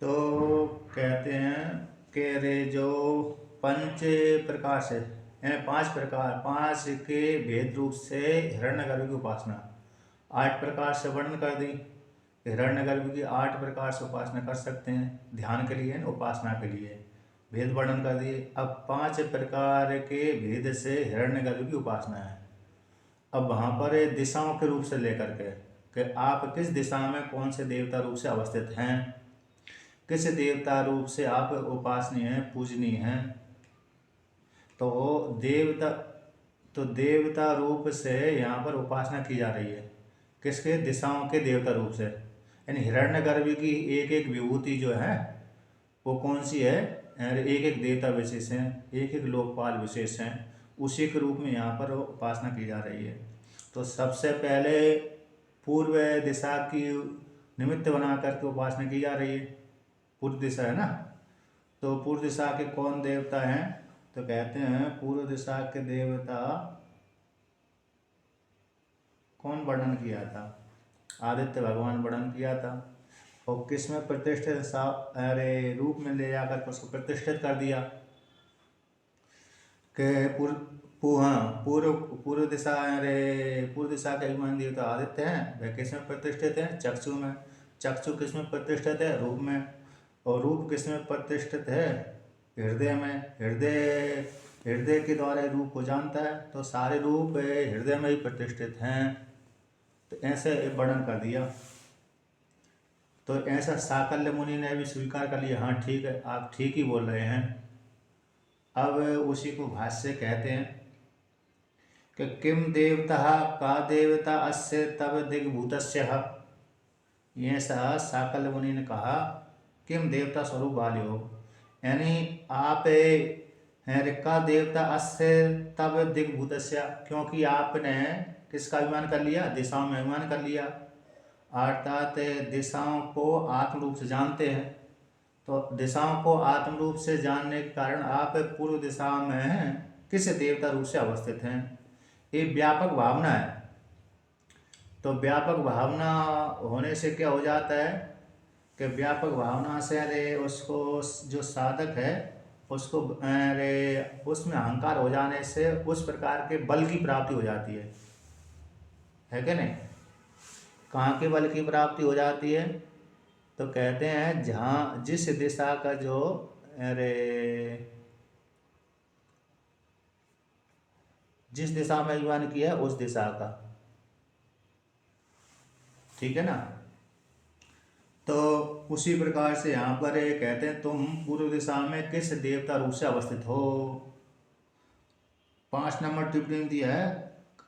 तो कहते हैं कि रे जो पंच प्रकाश है, यानी पांच प्रकार, पांच के भेद रूप से हिरण्यगर्भ की उपासना आठ प्रकार से वर्णन कर दी। हिरण्यगर्भ की आठ प्रकार से उपासना कर सकते हैं ध्यान के लिए, उपासना के लिए भेद वर्णन कर दिए। अब पांच प्रकार के भेद से हिरण्यगर्भ की उपासना है। अब वहाँ पर दिशाओं के रूप से लेकर के कि आप किस दिशा में कौन से देवता रूप से अवस्थित हैं, किस देवता रूप से आप उपासनीय हैं, पूजनीय हैं। तो देवता तो देवता रूप से यहाँ पर उपासना की जा रही है, किसके? दिशाओं के देवता रूप से। यानी हिरण्यगर्भ की एक एक विभूति जो है वो कौन सी है? एक एक देवता विशेष हैं, एक एक लोकपाल विशेष हैं, उसी के रूप में यहाँ पर उपासना की जा रही है। तो सबसे पहले पूर्व दिशा की निमित्त बना करके उपासना की जा रही है। पूर्व दिशा है ना, तो पूर्व दिशा के कौन देवता हैं? तो कहते हैं पूर्व दिशा के देवता कौन वर्णन किया था? आदित्य भगवान वर्णन किया था। और किस में प्रतिष्ठित? अरे रूप में ले जाकर के उसको प्रतिष्ठित कर दिया कि पूर्व पूर्व दिशा, अरे पूर्व दिशा के यजमान देवता आदित्य हैं, वह किस में प्रतिष्ठित है? चक्षु में। चक्षु किस में प्रतिष्ठित है? रूप में। और रूप किस में प्रतिष्ठित है? हृदय में। हृदय हृदय के द्वारा रूप को जानता है, तो सारे रूप हृदय में ही प्रतिष्ठित हैं। तो ऐसे वर्णन कर दिया। तो ऐसा साकल्य मुनि ने भी स्वीकार कर लिया, हाँ ठीक है, आप ठीक ही बोल रहे हैं। अब उसी को भाष्य कहते हैं कि किम देवता का देवता अस्य तब दिग्भूतस्य। ये साकल्य मुनि ने कहा किम देवता स्वरूप वाले हो, यानी आप हैं का देवता अस्य तब दिग्भूतस्य, क्योंकि आपने किसका अभिमान कर लिया? दिशाओं में अभिमान कर लिया, अर्थात दिशाओं को आत्म रूप से जानते हैं। तो दिशाओं को आत्म रूप से जानने के कारण आप पूर्व दिशा में किस देवता रूप से अवस्थित हैं, ये व्यापक भावना है। तो व्यापक भावना होने से क्या हो जाता है कि व्यापक भावना से अरे उसको जो साधक है उसको अरे उसमें अहंकार हो जाने से उस प्रकार के बल की प्राप्ति हो जाती है कि नहीं? कहाँ के बल की प्राप्ति हो जाती है? तो कहते हैं जहाँ जिस दिशा का जो अरे जिस दिशा में अभिमान किया उस दिशा का, ठीक है ना। तो उसी प्रकार से यहाँ पर कहते हैं तुम पूर्व दिशा में किस देवता रूप से अवस्थित हो। 5 नंबर टिप्पणी दिया है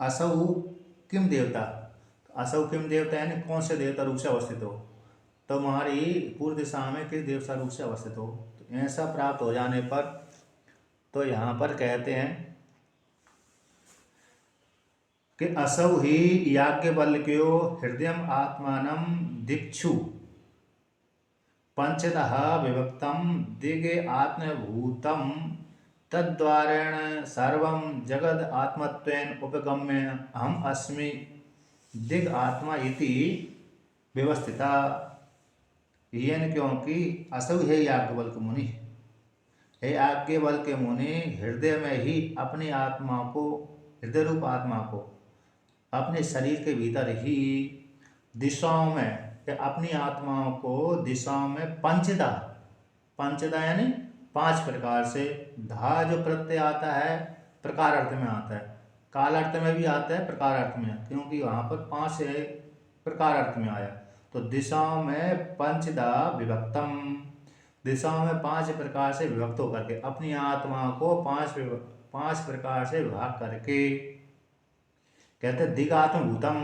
असौ किम देवता। असौ किम देवता यानी कौन से देवता रूप से अवस्थित हो, तो हमारी पूर्व दिशा में किस देवता रूप से अवस्थित हो। तो ऐसा प्राप्त हो जाने पर तो यहाँ पर कहते हैं कि असौ ही याज्ञवल्क्यो हृदयम आत्मानं दिक्षु पंचतः विभक्तम दिग आत्मभूतम तद्वारेण सर्वं जगद आत्मत्वेन उपगम्य अहम अस्मि दिग आत्मा इति व्यवस्थिता। येन क्योंकि असौ है याज्ञवल्क्य मुनि, हे याज्ञवल्क्य मुनि हृदय में ही अपनी आत्मा को, हृदय रूप आत्मा को अपने शरीर के भीतर ही दिशाओं में, अपनी आत्माओं को दिशाओं में पंचदा, पंचदा यानी 5 प्रकार से। धा जो प्रत्यय आता है प्रकार अर्थ में आता है, काल अर्थ में भी आता है, प्रकार अर्थ में, क्योंकि वहाँ पर 5 प्रकार अर्थ में आया। तो दिशाओं में पंचदा विभक्तम, दिशाओं में 5 प्रकार से विभक्त होकर के अपनी आत्मा को 5 प्रकार से विभाग करके कहते दिगात्म भूतम,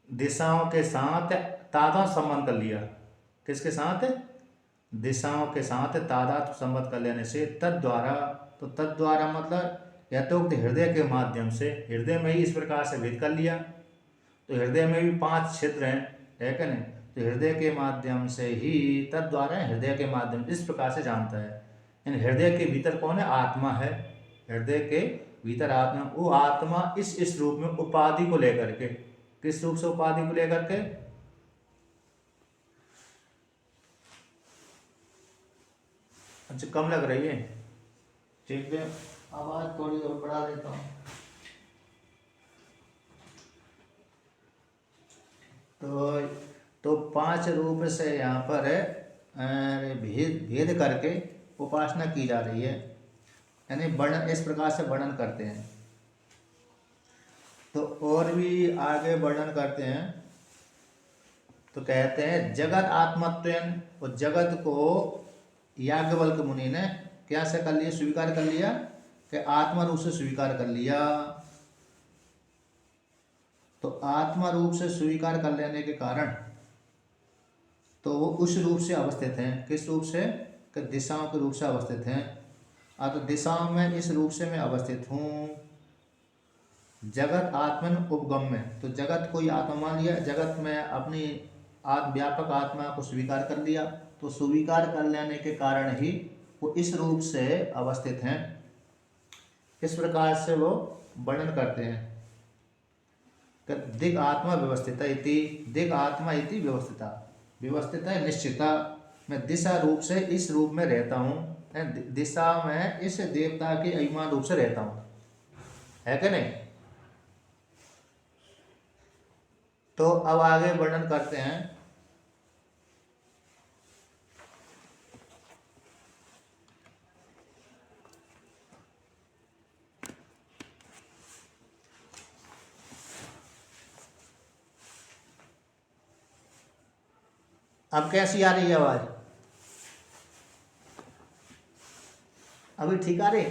दिशाओं के साथ तादात्म्य संबंध कर लिया। किसके साथ? दिशाओं के साथ तादात्म्य संबंध कर लेने से तद्वारा, तो तद्वारा मतलब यथोक्त हृदय के माध्यम से, हृदय में ही इस प्रकार से भेद कर लिया। तो हृदय में भी 5 क्षेत्र हैं, है क्या नहीं? तो हृदय के माध्यम से ही, तद्वारा हृदय के माध्यम इस प्रकार से जानता है। यानी हृदय के भीतर कौन है? आत्मा है। हृदय के भीतर आत्मा, वो आत्मा इस रूप में उपाधि को लेकर के, किस रूप से उपाधि को लेकर के? अच्छा कम लग रही है, ठीक है, आवाज़ थोड़ी और बढ़ा देता हूँ। तो 5 रूप से यहाँ पर भेद भेद करके उपासना की जा रही है, यानी वर्णन इस प्रकार से वर्णन करते हैं। तो और भी आगे वर्णन करते हैं, तो कहते हैं जगत आत्मत्वेन, और जगत को याज्ञवल्क्य मुनि ने क्या से कर लिया, स्वीकार कर लिया कि आत्मा रूप से स्वीकार कर लिया। तो आत्मा रूप से स्वीकार कर लेने के कारण तो वो उस रूप से अवस्थित हैं। किस रूप से? कि दिशाओं के रूप से अवस्थित हैं। तो दिशाओं में इस रूप से मैं अवस्थित हूँ। जगत आत्मन उपगम्य, तो जगत को ही आत्मा मान लिया, जगत में अपनी व्यापक आत्मा को स्वीकार कर लिया। तो स्वीकार कर लेने के कारण ही वो इस रूप से अवस्थित हैं। इस प्रकार से वो वर्णन करते हैं। दिग आत्मा व्यवस्थिता इति, दिग आत्मा इति व्यवस्थिता, व्यवस्थिता है निश्चिता, मैं दिशा रूप से इस रूप में रहता हूँ, दिशा में इस देवता के अभिमान रूप से रहता हूँ, है कि नहीं। तो अब आगे वर्णन करते हैं। अब कैसी आ रही है आवाज? अभी ठीक आ रही?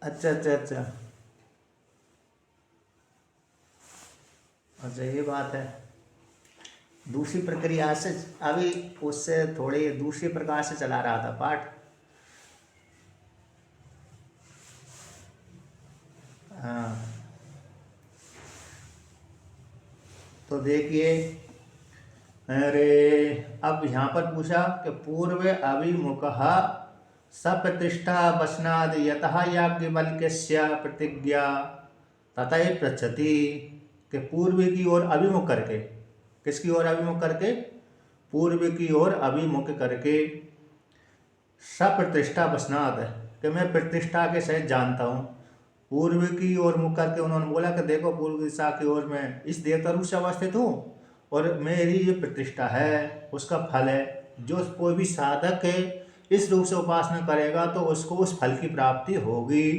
अच्छा अच्छा अच्छा अच्छा, ये बात है। दूसरी प्रक्रिया से अभी उससे थोड़ी दूसरी प्रकार से चला रहा था पाठ। हाँ, तो देखिए, अरे अब यहाँ पर पूछा कि पूर्व अभिमुखः सप्रतिष्ठा वचनाद यतः याज्ञवल्क्यस्य प्रतिज्ञा ततः पृच्छति, कि पूर्व की ओर अभिमुख करके, किसकी ओर अभिमुख करके? पूर्व की ओर अभिमुख करके, सप्रतिष्ठा वचनाद, कि मैं प्रतिष्ठा के सहित जानता हूँ। पूर्व की ओर मुख करके उन्होंने बोला कि देखो पूर्व दिशा की ओर मैं इस देवता रूप से अवस्थित हूँ और मेरी जो प्रतिष्ठा है उसका फल है। जो कोई भी साधक है इस रूप से उपासना करेगा तो उसको उस फल की प्राप्ति होगी।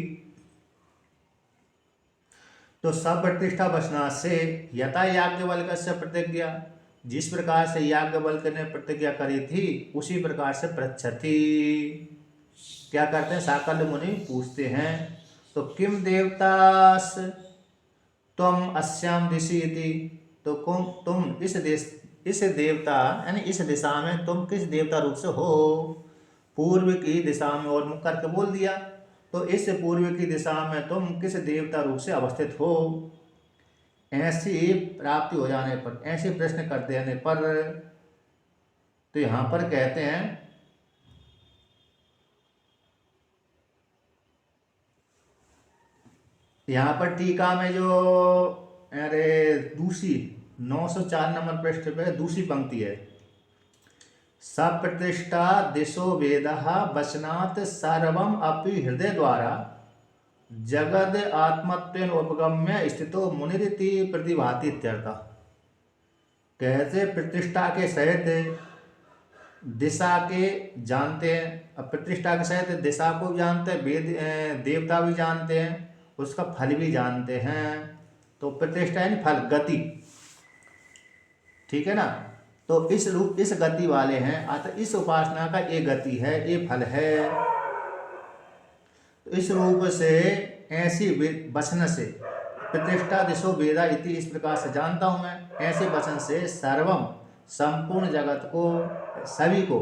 तो सब प्रतिष्ठा वचना से यथा याज्ञवल्क्य से प्रतिज्ञा, जिस प्रकार से याज्ञवल्क्य ने प्रतिज्ञा करी थी उसी प्रकार से पृच्छति, क्या करते हैं? साकल्य मुनि पूछते हैं। तो किम देवतास त्वम अस्याम दिशि इति, तो तुम इस देवता यानी इस दिशा में तुम किस देवता रूप से हो? पूर्व की दिशा में और मुख करके बोल दिया। तो इस पूर्व की दिशा में तुम किस देवता रूप से अवस्थित हो? ऐसी प्राप्ति हो जाने पर, ऐसे प्रश्न कर देने पर, तो यहाँ पर कहते हैं, यहाँ पर टीका में जो अरे दूसरी 904 नंबर पृष्ठ पे दूसरी पंक्ति है, सप्रतिष्ठा दिशो वेदः वचनात् सर्वम अपि हृदय द्वारा जगद आत्मत्वेन उपगम्य स्थितो मुनिरिति प्रतिभाति इत्यर्थ। कैसे प्रतिष्ठा के सहित दिशा के जानते हैं, अब प्रतिष्ठा के सहित दिशा को भी जानते हैं, वेद देवता भी जानते हैं, उसका फल भी जानते हैं। तो प्रतिष्ठा यानी फल, गति, ठीक है ना। तो इस गति वाले हैं, अतः इस उपासना का ये गति है, ये फल है। तो इस रूप से ऐसी वचन से प्रतिष्ठा दिशो वेदा इति, इस प्रकार से जानता हूँ मैं, ऐसे वचन से सर्वम संपूर्ण जगत को, सभी को,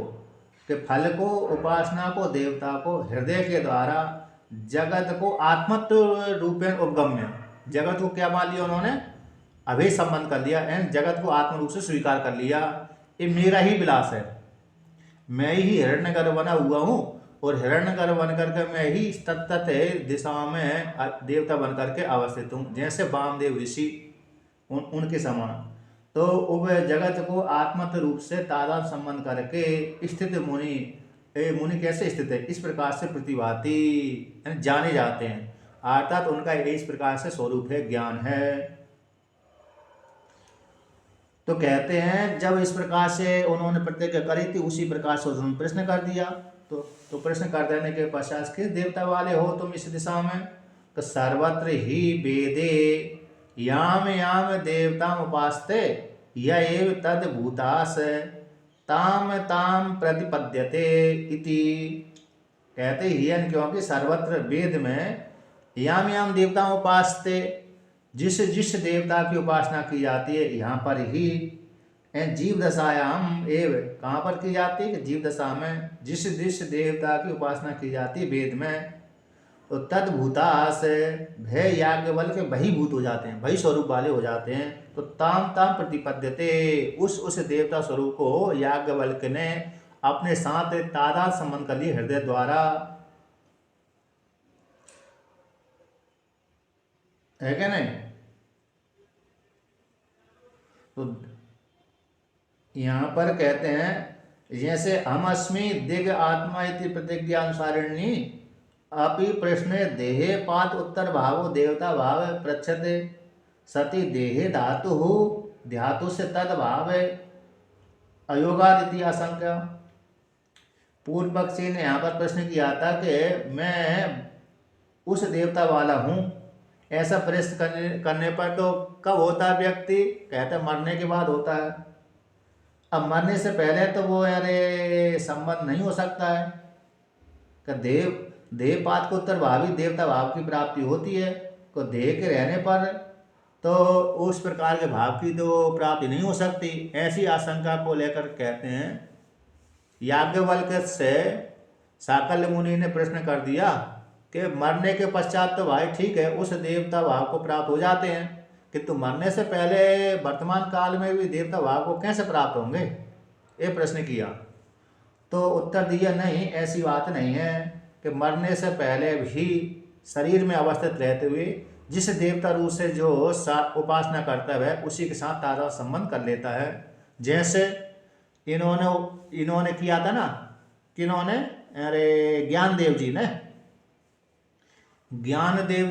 के फल को, उपासना को, देवता को हृदय के द्वारा, जगत को आत्मत्व रूपेण उपगम्य, जगत को क्या मान लिया उन्होंने? अभेद संबंध कर लिया, जगत को आत्म रूप से स्वीकार कर लिया। ये मेरा ही विलास है, मैं ही हिरण्यगर्भ बना हुआ हूँ और हिरण्यगर्भ बन करके मैं ही तत्त दिशाओं में देवता बन करके अवस्थित हूँ, जैसे वामदेव ऋषि उनके समान। तो वह जगत को आत्मत रूप से तादाद संबंध करके स्थित मुनि, मुनि कैसे स्थित है, इस प्रकार से प्रतिभाति यानी जाने जाते हैं, अर्थात उनका इस प्रकार से स्वरूप है, ज्ञान है। तो कहते हैं जब इस प्रकार से उन्होंने प्रतिज्ञा करी थी, उसी प्रकार से उन्होंने प्रश्न कर दिया। तो प्रश्न कर देने के पश्चात किस देवता वाले हो तुम इस दिशा में? तो सर्वत्र ही वेदे याम याम देवता उपास्ते य एव तद भूतास ताम ताम प्रतिपद्यते इति। कहते ही क्योंकि सर्वत्र वेद में याम याम देवता उपास्ते, जिस जिस देवता की उपासना की जाती है, यहाँ पर ही जीव दशायाम एव, कहाँ पर की जाती है? जीव दशा में जिस जिस देवता की उपासना की जाती है वेद में, तो तद्भूतास भय याज्ञवल के बहिभूत हो जाते हैं, बहि स्वरूप वाले हो जाते हैं। तो ताम ताम प्रतिपद्यते, उस देवता स्वरूप को याज्ञवल्क्य ने अपने साथ तादाद संबंध कर लिए हृदय द्वारा, है क्या नहीं? तो यहाँ पर कहते हैं जैसे हम अस्मि दिग आत्मा इति प्रतिज्ञा अनुसारिणी अपि प्रश्ने देहे पात उत्तर भावो देवता भाव पृच्छते सति देहे धातु धातु से तद भाव अयोगादिति आशंका। पूर्व पक्षी ने यहाँ पर प्रश्न किया था कि मैं उस देवता वाला हूँ, ऐसा प्रश्न करने पर तो कब होता है व्यक्ति? कहते मरने के बाद होता है। अब मरने से पहले तो वो अरे संबंध नहीं हो सकता है कि देह पात को उत्तर भावी देवता भाव की प्राप्ति होती है, तो देह के रहने पर तो उस प्रकार के भाव की तो प्राप्ति नहीं हो सकती। ऐसी आशंका को लेकर कहते हैं याज्ञवल्क्य से साकल्य मुनि ने प्रश्न कर दिया कि मरने के पश्चात तो भाई ठीक है उस देवता भाव को प्राप्त हो जाते हैं, किंतु मरने से पहले वर्तमान काल में भी देवता भाव को कैसे प्राप्त होंगे, ये प्रश्न किया। तो उत्तर दिया नहीं, ऐसी बात नहीं है कि मरने से पहले भी शरीर में अवस्थित रहते हुए जिस देवता रूप से जो उपासना करता है उसी के साथ तादाद संबंध कर लेता है। जैसे इन्होंने किया था ना, किन्होंने? अरे ज्ञान देव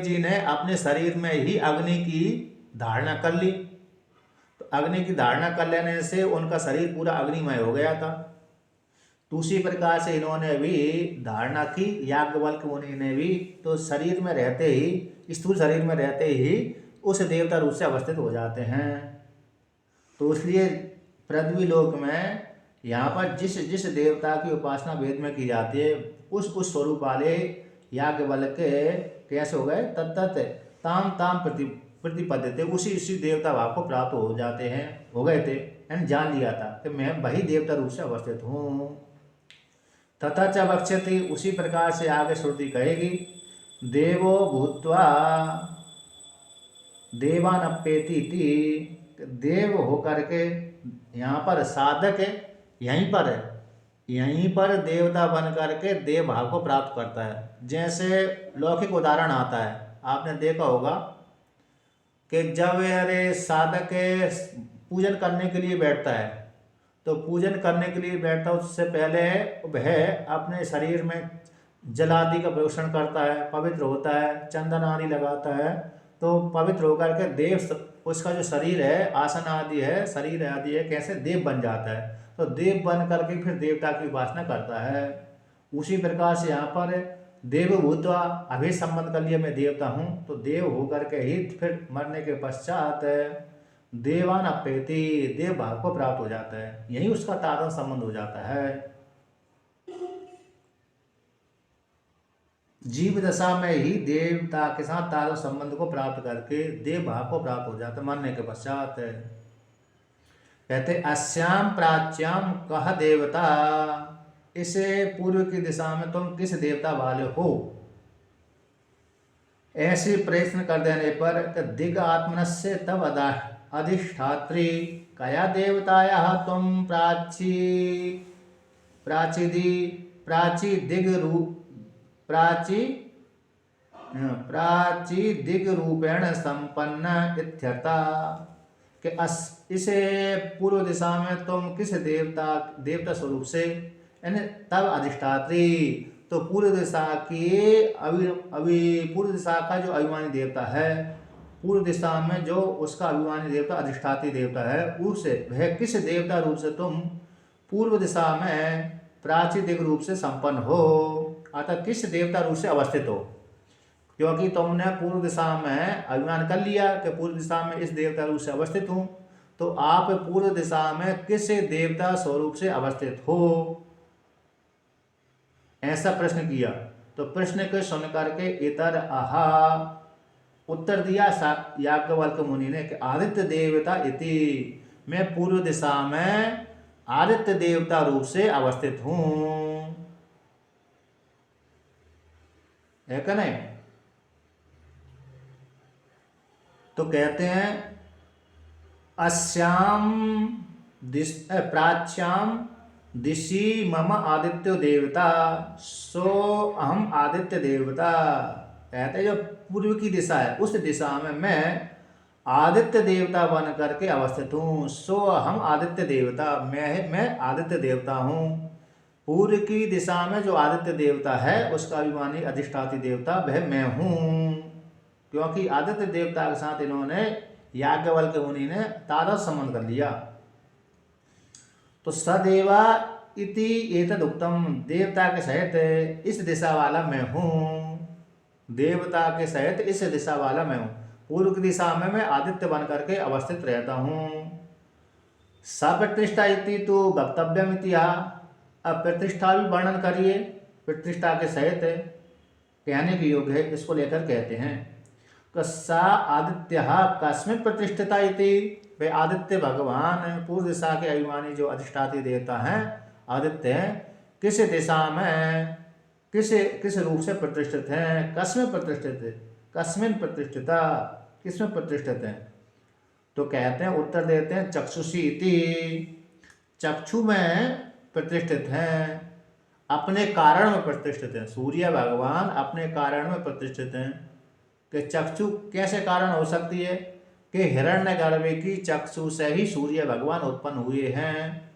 जी ने अपने शरीर में ही अग्नि की धारणा कर ली। तो अग्नि की धारणा कर लेने से उनका शरीर पूरा अग्निमय हो गया था। तो उसी प्रकार से इन्होंने भी धारणा की, याज्ञवल्क्य मुनि ने भी, तो शरीर में रहते ही, स्थूल शरीर में रहते ही उस देवता रूप से अवस्थित हो जाते हैं। तो इसलिए पृथ्वी लोक में यहाँ पर जिस जिस देवता की उपासना वेद में की जाती है उस स्वरूप वाले याज्ञवल्क्य कैसे हो गए? तत्त ताम ताम प्रतिपद्यते, उसी देवता भाव को प्राप्त हो जाते हैं, हो गए थे, यानी जान लिया था कि मैं वही देवता रूप से अवस्थित हूँ। तथा च वक्ष्यति, उसी प्रकार से आगे श्रुति कहेगी देवो भूत्वा देवानप्येति, देव होकर के, यहाँ पर साधक यहीं पर देवता बन करके देव भाव को प्राप्त करता है। जैसे लौकिक उदाहरण आता है, आपने देखा होगा कि जब अरे साधक पूजन करने के लिए बैठता है, तो पूजन करने के लिए बैठता है उससे पहले वह अपने शरीर में जल आदि का प्रोक्षण करता है, पवित्र होता है, चंदन आदि लगाता है, तो पवित्र होकर के देव, उसका जो शरीर है, आसन आदि है, शरीर आदि है, कैसे देव बन जाता है। तो देव बन करके फिर देवता की उपासना करता है। उसी प्रकार से यहाँ पर देव भूत्वा, अभी संबंध कर लिया मैं देवता हूँ, तो देव होकर के ही फिर मरने के पश्चात देवान अप्येति, देव भाव को प्राप्त हो जाता है, यही उसका तादाद संबंध हो जाता है। जीव दशा में ही देवता के साथ तादाद संबंध को प्राप्त करके देव भाव को प्राप्त हो जाता है मरने के पश्चात। कहते अस्याम प्राच्याम कह देवता, इसे पूर्व की दिशा में तुम किस देवता वाले हो? ऐसे प्रश्न कर देने पर दिग आत्मनस्य तब अधिष्ठात्री कया देवताया तुम प्राची दिग रूपेण संपन्न इत्यर्था। के इसे पूर्व दिशा में तुम किस देवता देवता स्वरूप से, यानी तब अधिष्ठात्री, तो पूर्व दिशा की अभी अभी पूर्व दिशा का जो अभिमानी देवता है, पूर्व दिशा में जो उसका अभिमानी देवता अधिष्ठात्री देवता है, उससे वह किस देवता रूप से तुम पूर्व दिशा में प्राचीदिक रूप से संपन्न हो, अर्थात किस देवता रूप से अवस्थित हो। क्योंकि तुमने पूर्व दिशा में अभिमान कर लिया कि पूर्व दिशा में इस देवता रूप से अवस्थित हूँ, तो आप पूर्व दिशा में किस देवता स्वरूप से अवस्थित हो, ऐसा प्रश्न किया। तो प्रश्न को सुन करके इतर आहा उत्तर दिया याज्ञवल्क्य मुनि ने कि आदित्य देवता इति, मैं पूर्व दिशा में आदित्य देवता रूप से अवस्थित हूं, है क्या नहीं। तो कहते हैं अस्याम प्राच्याम दिशि मम आदित्य देवता, सो अहम आदित्य देवता। कहते हैं जो पूर्व की दिशा है उस दिशा में मैं आदित्य देवता बन करके अवस्थित हूँ, सो हम आदित्य देवता, मैं आदित्य देवता हूँ। पूर्व की दिशा में जो आदित्य देवता है उसका अभिमानी अधिष्ठाती देवता वह मैं हूँ। क्योंकि आदित्य देवता के साथ इन्होंने याज्ञवल्क्य मुनि ने तादाद संबंध कर लिया। तो सदेवा इति एतद उत्तम, देवता के सहित इस दिशा वाला मैं हूँ, देवता के सहित इस दिशा वाला मैं हूँ। पूर्व की दिशा में मैं आदित्य बन करके अवस्थित रहता हूँ। सप्रतिष्ठा इति तो वक्तव्यम इति, अब प्रतिष्ठा भी वर्णन करिए, प्रतिष्ठा के सहित कहने के योग्य है, इसको लेकर कहते हैं कि सा आदित्य कस्मिन् प्रतिष्ठिता इति, वे आदित्य भगवान पूर्व दिशा के अभिमानी जो अधिष्ठाती देवता हैं आदित्य किस दिशा में किस रूप से प्रतिष्ठित हैं, कस्मिन् प्रतिष्ठित, कस्मिन् प्रतिष्ठिता, किसमें प्रतिष्ठित हैं। तो कहते हैं उत्तर देते हैं चक्षुषी इति, चक्षु में प्रतिष्ठित हैं, अपने कारण में प्रतिष्ठित हैं। सूर्य भगवान अपने कारण में प्रतिष्ठित हैं। कि चक्षु कैसे कारण हो सकती है कि हिरण्यगर्भ की चक्षु से ही सूर्य भगवान उत्पन्न हुए हैं।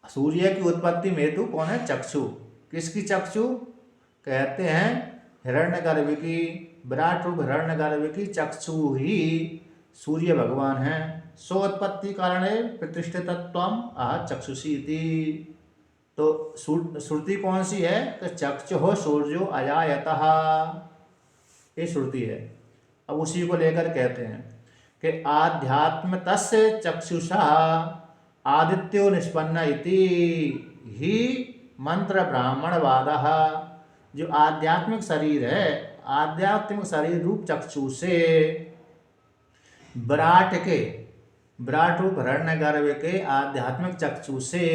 सूर्य की उत्पत्ति में हेतु कौन है? चक्षु। किसकी चक्षु? कहते हैं हिरण्यगर्भ की, विराट रूप हिरण्यगर्भ की चक्षु ही सूर्य भगवान है। सोत्पत्ति कारण है प्रतिष्ठितत्वम आह चक्षुषी इति। तो श्रुति कौन सी है कि चक्षुः सूर्यो अजायतः, ये श्रुति है। अब उसी को लेकर कहते हैं कि आध्यात्म तस्य चक्षुषा आदित्यो निष्पन्न इति ही मंत्र ब्राह्मणवादः। जो आध्यात्मिक शरीर है, आध्यात्मिक शरीर रूप चक्षु से विराट रूप हिरण्यगर्भ के आध्यात्मिक चक्षु से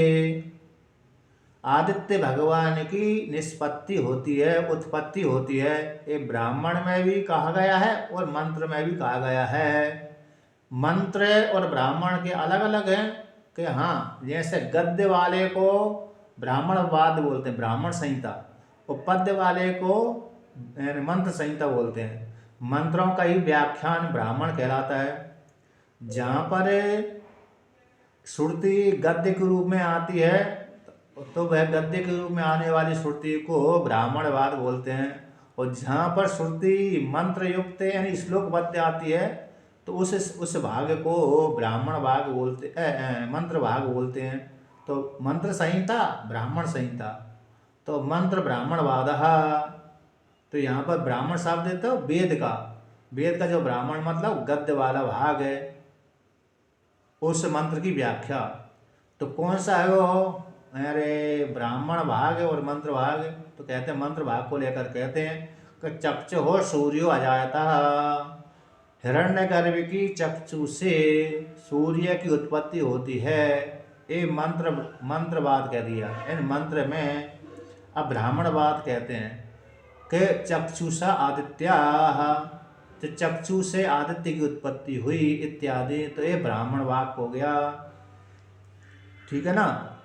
आदित्य भगवान की निष्पत्ति होती है, उत्पत्ति होती है। ये ब्राह्मण में भी कहा गया है और मंत्र में भी कहा गया है। मंत्र और ब्राह्मण के अलग अलग हैं कि हाँ, जैसे गद्य वाले को ब्राह्मणवाद बोलते हैं, ब्राह्मण संहिता, और पद्य वाले को मंत्र संहिता बोलते हैं। मंत्रों का ही व्याख्यान ब्राह्मण कहलाता है। जहाँ पर श्रुति गद्य के रूप में आती है तो वह गद्य के रूप में आने वाली श्रुति को ब्राह्मणवाद बोलते हैं। और जहाँ पर श्रुति मंत्र युक्त यानी श्लोकबद्ध आती है तो उस भाग को ब्राह्मण भाग बोलते, मंत्र भाग बोलते हैं। तो मंत्र संहिता, ब्राह्मण संहिता, तो मंत्र ब्राह्मणवाद। तो यहाँ पर ब्राह्मण शब्द है तो वेद का जो ब्राह्मण मतलब गद्य वाला भाग है, उस मंत्र की व्याख्या। तो कौन सा है वो? अरे ब्राह्मण भाग है और मंत्र भाग है। तो कहते हैं मंत्र भाग को लेकर कहते हैं कि चक्षुः सूर्यो अजायतः, हिरण्यगर्भ की चक्षु से सूर्य की उत्पत्ति होती है। ये मंत्रवाद कह दिया। इन मंत्र में अब ब्राह्मणवाद कहते हैं कि चक्षुषा आदित्याः, तो चक्षु से आदित्य की उत्पत्ति हुई इत्यादि। तो ये ब्राह्मण वाक हो गया, ठीक है ना।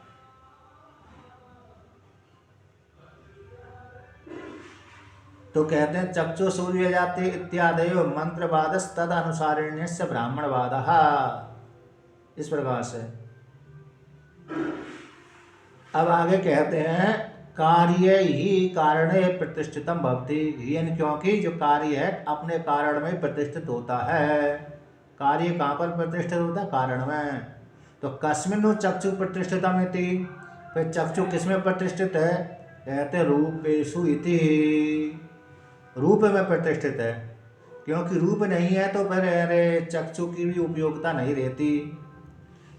तो कहते हैं चक्षु सूर्य जाति इत्यादयो मंत्रवादस तद अनुसारिण्यस्य ब्राह्मणवादः, इस प्रकार से। अब आगे कहते हैं कार्य ही कारणे प्रतिष्ठितम भवति, यानी क्योंकि जो कार्य है अपने कारण में प्रतिष्ठित होता है। कार्य कहाँ पर प्रतिष्ठित होता है? कारण में। तो कस्मिन् चक्षु प्रतिष्ठितम इति, फिर चक्षु किसमें प्रतिष्ठित है? कहते रूपेषु इति, रूप में प्रतिष्ठित है। क्योंकि रूप नहीं है तो फिर अरे चक्षु की भी उपयोगिता नहीं रहती।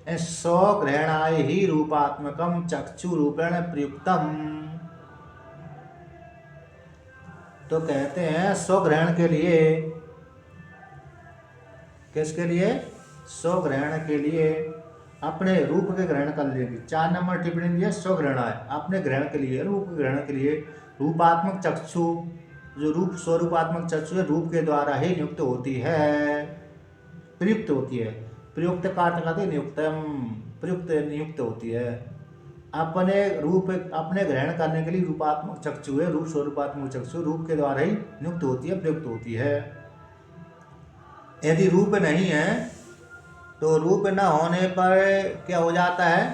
स्वग्रहणाय ही रूपात्मकम चक्षु रूपेण प्रयुक्तम, तो कहते हैं स्वग्रहण के लिए, किसके लिए? स्वग्रहण के लिए, अपने रूप के ग्रहण कर लेगी। 4 नंबर टिप्पणी दिया स्वग्रहणाय, अपने ग्रहण के लिए, रूप ग्रहण के लिए रूपात्मक चक्षु, जो रूप स्वरूपात्मक चक्षु है रूप के द्वारा ही नियुक्त होती है, प्रयुक्त होती है। प्रयुक्त का अर्थ कहते हैं नियुक्तम, प्रयुक्त नियुक्त होती है। अपने रूप, अपने ग्रहण करने के लिए रूपात्मक चक्षु है, रूप स्वरूपात्मक चक्षु रूप के द्वारा ही नियुक्त होती है, प्रयुक्त होती है। यदि रूप नहीं है तो रूप न होने पर क्या हो जाता है?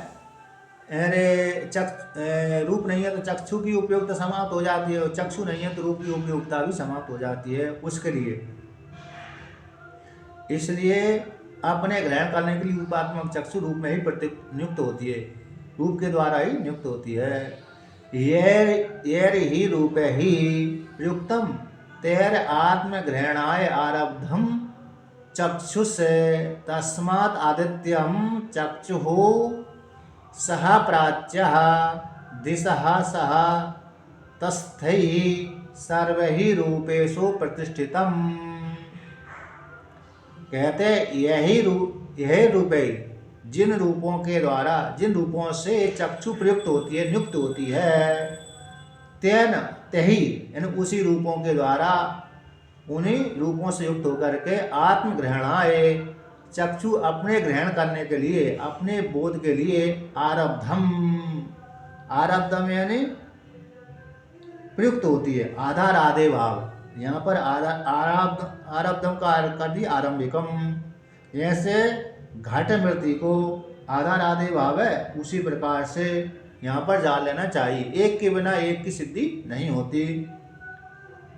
अरे रूप नहीं है तो चक्षु की उपयोगिता समाप्त हो जाती है, और चक्षु नहीं है तो रूप की उपयोगिता भी समाप्त हो जाती है उसके लिए। इसलिए अपने ग्रहण करने के लिए रूपात्मक चक्षु रूप में ही नियुक्त होती है, रूप के द्वारा ही नियुक्त होती है। येर ही रूप ही प्रयुक्तम तेर आत्मग्रहणाय आरब्धम चक्षुष तस्मात् आदित्यम चक्षुः सह प्राच्यः दिशः सह तस्थैः सर्वैः रूपेषु प्रतिष्ठितम्। कहते यही रूप है जिन रूपों के द्वारा, जिन रूपों से चक्षु प्रयुक्त होती है, नियुक्त होती है, तेन तही यानी उसी रूपों के द्वारा, उन्हीं रूपों से युक्त होकर के आत्मग्रहणाय चक्षु अपने ग्रहण करने के लिए, अपने बोध के लिए आरब्धम, आरब्धम यानी प्रयुक्त होती है। आधार आदे भाव, यहाँ पर आरब्धम का अर्थ कर दी आरंभिकम। जैसे घट मृति को आधार आदि भाव है, उसी प्रकार से यहाँ पर जान लेना चाहिए, एक के बिना एक की सिद्धि नहीं होती।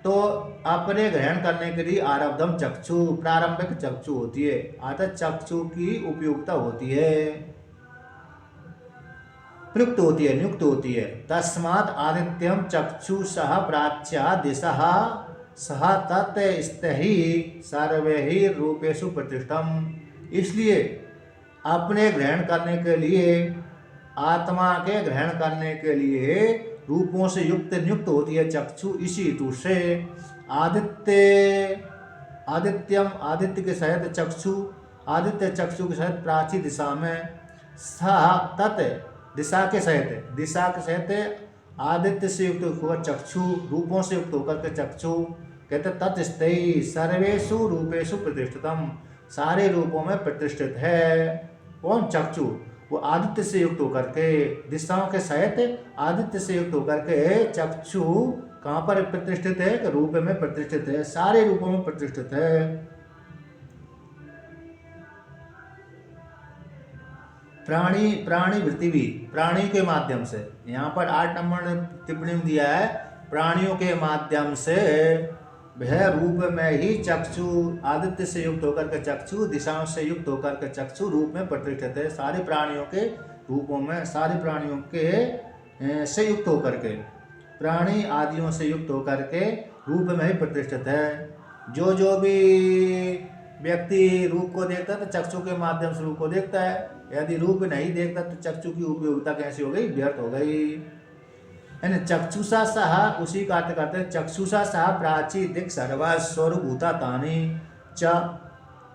तो अपने ग्रहण करने के लिए आरब्धम चक्षु, प्रारंभिक चक्षु होती है, अर्थात चक्षु की उपयोगिता होती है, प्रयुक्त होती है, नियुक्त होती है। तस्मात् आदित्यम चक्षु सह प्राच्या दिशः सह तत् स्थहि सर्वैः रूपेषु प्रतिष्ठम। इसलिए अपने ग्रहण करने के लिए, आत्मा के ग्रहण करने के लिए रूपों से युक्त नियुक्त होती है चक्षु। इसी हेतु से आदित्यम आदित्य के सहित चक्षु, आदित्य चक्षु के सहित प्राची दिशा में, सह तत् दिशा के सहित आदित्य से युक्त होकर चक्षु, रूपों से युक्त होकर के चक्षु। कहते तत्स्थैः सर्वेषु रूपेषु प्रतिष्ठितम, सारे रूपों में प्रतिष्ठित है। कौन? चक्षु। वो आदित्य से युक्त होकर के, दिशाओं के सहित आदित्य से युक्त होकर के चक्षु कहाँ पर प्रतिष्ठित है? कि रूप में प्रतिष्ठित है, सारे रूपों में प्रतिष्ठित है। प्राणी वृत्ति भी प्राणी के माध्यम से, यहाँ पर 8 नंबर टिप्पणी में दिया है, प्राणियों के माध्यम से वह रूप में ही चक्षु, आदित्य से युक्त होकर के चक्षु, दिशाओं से युक्त होकर के चक्षु रूप में प्रतिष्ठित है। सारे प्राणियों के रूपों में, सारे प्राणियों के से युक्त होकर के, प्राणी आदियों से युक्त होकर के रूप में ही प्रतिष्ठित है। जो भी व्यक्ति रूप को देखता है तो चक्षु के माध्यम से रूप को देखता है, यदि रूप नहीं देखता तो चक्षु की उपयोगिता कैसी हो गई? व्यर्थ हो गई। चक्षुषा सह, उसी का अर्थ करते हैं चक्षुषा सह प्राची दिक् सर्वा स्वरूभूता तानि च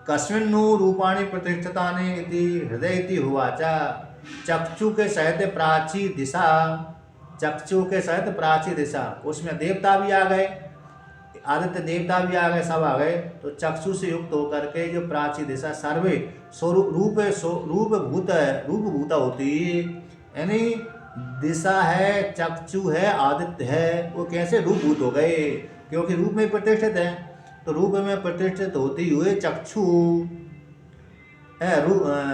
कस्मिन्नु रूपाणि प्रतिष्ठितानि इति हृदय इति हुवाच। चक्षु के सहित प्राची दिशा, चक्षु के सहित प्राची दिशा, उसमें देवता भी आ गए, आदित्य देवता भी आ गए, सब आ गए। तो चक्षु से युक्त होकर के जो प्राची दिशा सर्वे रूपभूता होती, यानी दिशा है, चक्षु है, आदित्य है, वो कैसे रूपभूत हो गए? क्योंकि रूप में प्रतिष्ठित है। तो रूप में प्रतिष्ठित होते हुए चक्षु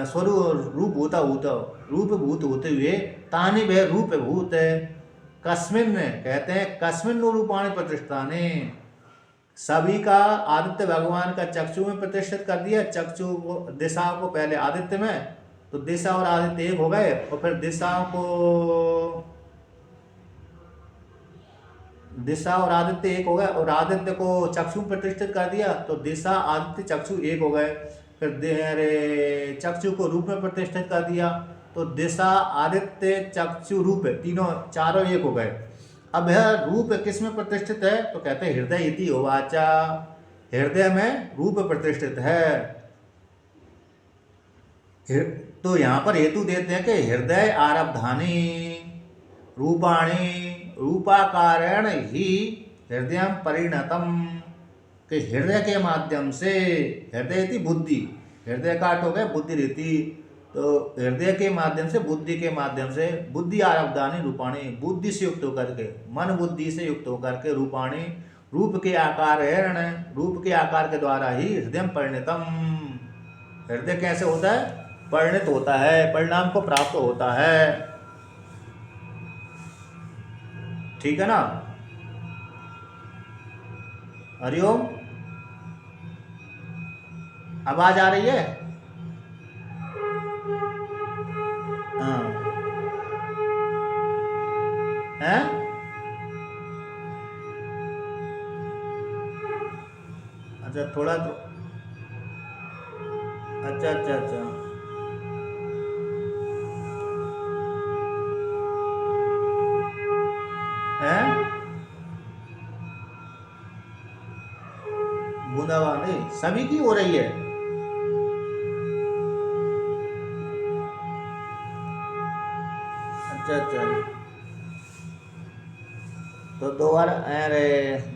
स्वरूप रूप भूत होते हुए तानि वह रूप भूत है कस्मिन कहते हैं कस्मिन नो रूपाणि प्रतिष्ठाने सभी का आदित्य भगवान का चक्षु में प्रतिष्ठित कर दिया। चक्षु को दिशाओं को पहले आदित्य में, तो दिशा और आदित्य एक हो गए, और फिर दिशा और आदित्य एक हो गए, और आदित्य को चक्षु में प्रतिष्ठित कर दिया तो दिशा आदित्य चक्षु एक हो गए। फिर चक्षु को रूप में प्रतिष्ठित कर दिया तो दिशा आदित्य चक्षु रूप तीनों चारों एक हो गए। अब यह रूप किस में प्रतिष्ठित है? तो कहते हैं हृदय इति उवाचा, हृदय में रूप प्रतिष्ठित है। तो यहाँ पर हेतु देते हैं कि हृदय आरब्धानि रूपाणि रूपाकारेण ही हृदय परिणतम, कि हृदय के माध्यम से, हृदय इति बुद्धि, हृदय का अर्थ हो गया बुद्धि रीति, तो हृदय के माध्यम से बुद्धि के माध्यम से बुद्धि आरब्धानि रूपाणि, बुद्धि से युक्त होकर के, मन बुद्धि से युक्त होकर के रूपाणि रूप के आकार है, रूप के आकार के द्वारा ही हृदय परिणतम, हृदय कैसे होता है? परिणत होता है, परिणाम को प्राप्त होता है। ठीक है ना? हरिओम, आवाज आ रही है? हाँ है? अच्छा थोड़ा तो, अच्छा अच्छा अच्छा है बूंदाबांदी सभी की हो रही है। अच्छा अच्छा, तो दो बार अरे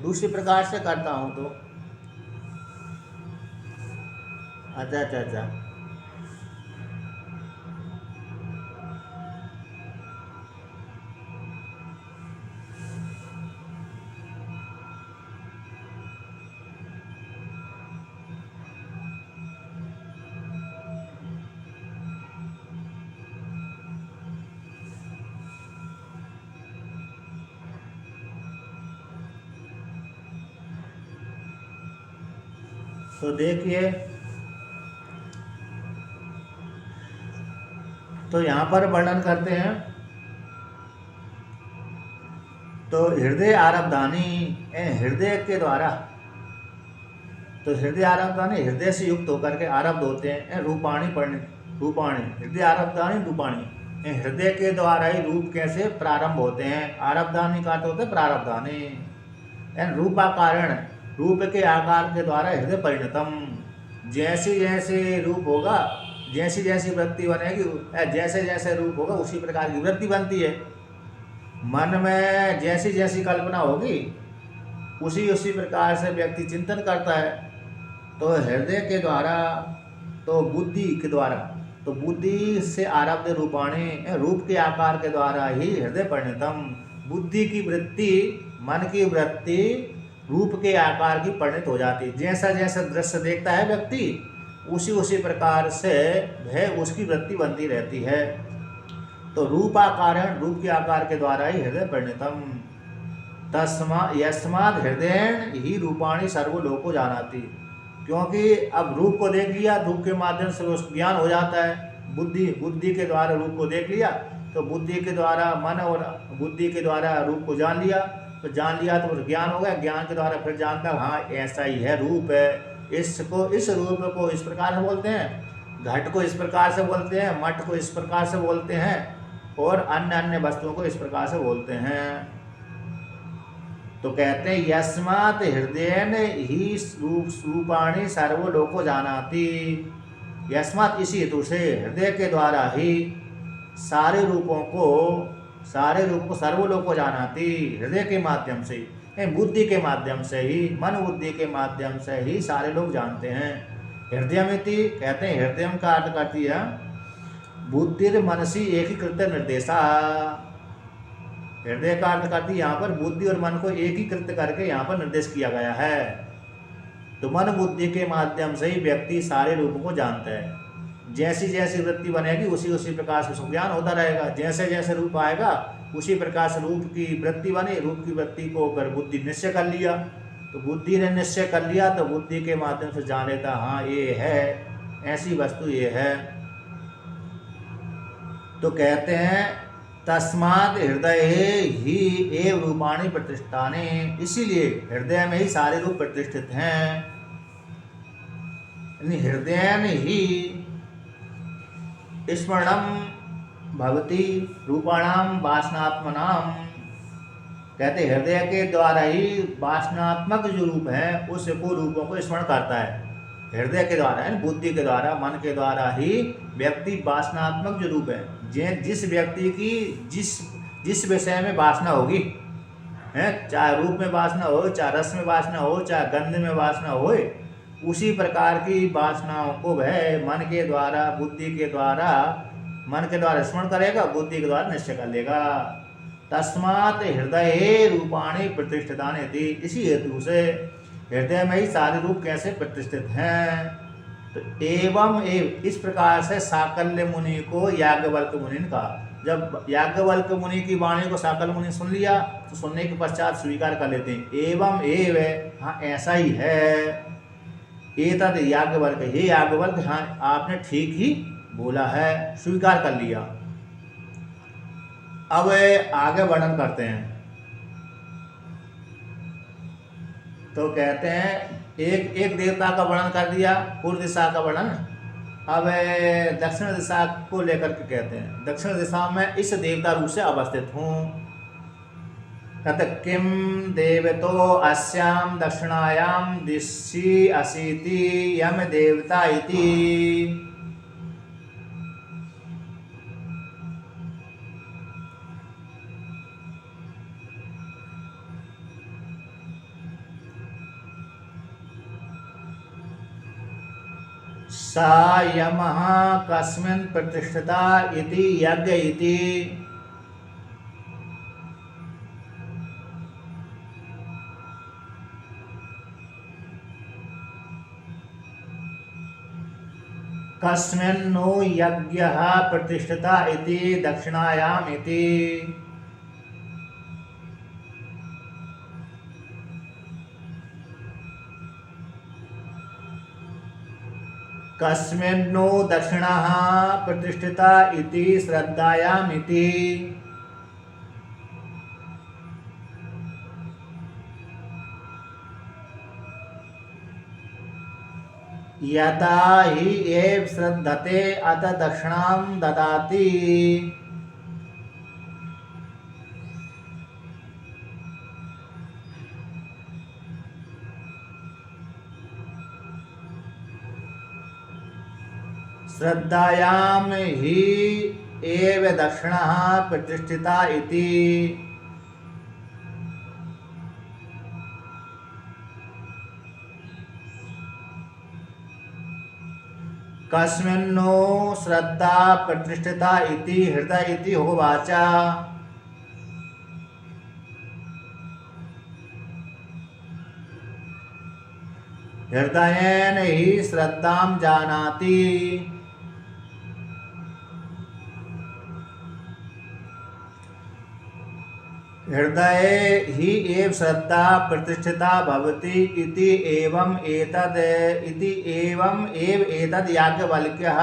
दूसरी प्रकार से करता हूँ तो अच्छा अच्छा अच्छा। तो देखिए, तो यहाँ पर वर्णन करते हैं, तो हृदय आरब्धानि, हृदय के द्वारा, तो हृदय आरब्धानि हृदय से युक्त होकर के आरब्ध होते हैं, रूपाणी रूपाणी हृदय आरब्धानि रूपाणी, हृदय के द्वारा ही रूप कैसे प्रारंभ होते हैं। आरब्धानि का अर्थ होता है प्रारब्धानि, रूपाकारण रूप के आकार के द्वारा हृदय परिणतम, जैसे जैसे रूप होगा, जैसी जैसी वृत्ति बनेगी, जैसे जैसे रूप होगा उसी प्रकार की वृत्ति बनती है। मन में जैसी जैसी कल्पना होगी उसी उसी प्रकार से व्यक्ति चिंतन करता है। तो हृदय के द्वारा, तो बुद्धि के द्वारा, तो बुद्धि से आरब्ध रूपाणी, रूप के आकार के द्वारा ही हृदय परिणतम, बुद्धि की वृत्ति, मन की वृत्ति रूप के आकार की परिणत हो जाती है। जैसा जैसा दृश्य देखता है व्यक्ति उसी उसी प्रकार से वह उसकी वृत्ति बनती रहती है। तो रूपाकारण रूप के आकार के द्वारा ही हृदय परिणतम, यस्माद हृदय ही रूपाणी सर्वलोको जानाति, क्योंकि अब रूप को देख लिया, रूप के माध्यम से उसको ज्ञान हो जाता है। बुद्धि के द्वारा रूप को देख लिया, तो बुद्धि के द्वारा, मन और बुद्धि के द्वारा रूप को जान लिया, तो जान लिया तो ज्ञान हो गया, ज्ञान के द्वारा फिर जानता हाँ ऐसा ही है, रूप है, इसको, इस रूप को इस प्रकार से बोलते हैं, घट को इस प्रकार से बोलते हैं, मठ को इस प्रकार से बोलते हैं, और अन्य अन्य वस्तुओं को इस प्रकार से बोलते हैं। तो कहते हैं यस्मात् हृदयेन ही रूपाणि सर्वलोको जानाति, यस्मात् इसी हेतु से हृदय के द्वारा ही सारे रूपों को सर्वलोको जानाति, हृदय के माध्यम से, बुद्धि के माध्यम से ही, मन बुद्धि के माध्यम से ही सारे लोग जानते हैं। हृदयमिति कहते हैं, हृदय का अर्थ करती है बुद्धिर मनसी एकीकृत निर्देशा, हृदय का अर्थ करती यहाँ पर बुद्धि और मन को एकीकृत करके यहाँ पर निर्देश किया गया है। तो मन बुद्धि के माध्यम से ही व्यक्ति सारे रूपों को जानता है। जैसी जैसी वृत्ति बनेगी उसी उसी प्रकार से उसको ज्ञान होता रहेगा। जैसे जैसे रूप आएगा उसी प्रकार से रूप की वृत्ति बने। रूप की वृत्ति को अगर बुद्धि निश्चय कर लिया तो बुद्धि ने निश्चय कर लिया तो बुद्धि के माध्यम से जान लेता, हाँ ये है, ऐसी वस्तु ये है। तो कहते हैं तस्मात् हृदय ही एव रूपाणि प्रतिष्ठाने, इसीलिए हृदय में ही सारे रूप प्रतिष्ठित हैं। हृदयन ही स्मरणम भवति रूपाणाम वासनात्मनाम, कहते हृदय के द्वारा ही वासनात्मक जो रूप है उसको रूपों को स्मरण करता है। हृदय के द्वारा है, बुद्धि के द्वारा, मन के द्वारा ही व्यक्ति वासनात्मक जो रूप है, जिस व्यक्ति की जिस विषय में वासना होगी है, चाहे रूप में वासना हो, चाहे रस में वासना हो, चाहे गंध में वासना हो, उसी प्रकार की वासनाओं को वह मन के द्वारा, बुद्धि के द्वारा, मन के द्वारा स्मरण करेगा, बुद्धि के द्वारा निश्चय कर लेगा। तस्मात् हृदय रूपाणि प्रतिष्ठितानि इति, इसी हेतु से हृदय में ही सारे रूप कैसे प्रतिष्ठित हैं। तो एवं इस प्रकार से साकल्य मुनि को याज्ञवल्क्य मुनि ने कहा। जब याज्ञवल्क्य मुनि की वाणी को साकल्य मुनि सुन लिया तो सुनने के पश्चात स्वीकार कर लेते हैं, एवं एव, हाँ ऐसा ही है। एतद याज्ञवल्क्य, हे याज्ञवल्क्य, हाँ आपने ठीक ही बोला है, स्वीकार कर लिया। अब आगे वर्णन करते हैं। तो कहते हैं एक देवता का वर्णन कर दिया, पूर्व दिशा का वर्णन। अब दक्षिण दिशा को लेकर के कहते हैं दक्षिण दिशा में इस देवता रूप से अवस्थित हूँ। कहते किम देवतो अस्याम दक्षिणायाम दिशि असीति यम देवता इति। सा यमः कस्मिन् प्रतिष्ठिता इति यज्ञ इति। कस्मिन्नो यज्ञः प्रतिष्ठिता इति दक्षिणायाम इति। कस्मिन्नो दक्षिणः प्रतिष्ठिता इति श्रद्धायाम् इति। यथा हि एव श्रद्धते अत दक्षिणां ददाति। श्रद्धायाम ही एव दक्षिणः प्रतिष्ठिता इति। कस्मिन्नो श्रद्धा प्रतिष्ठिता इति हृदय इति होवाच। हृदयेन ही श्रद्धां जानाति। हृदय ही एव श्रद्धा प्रतिष्ठिता भवति इति एवं एव एतद् याज्ञवल्क्यः।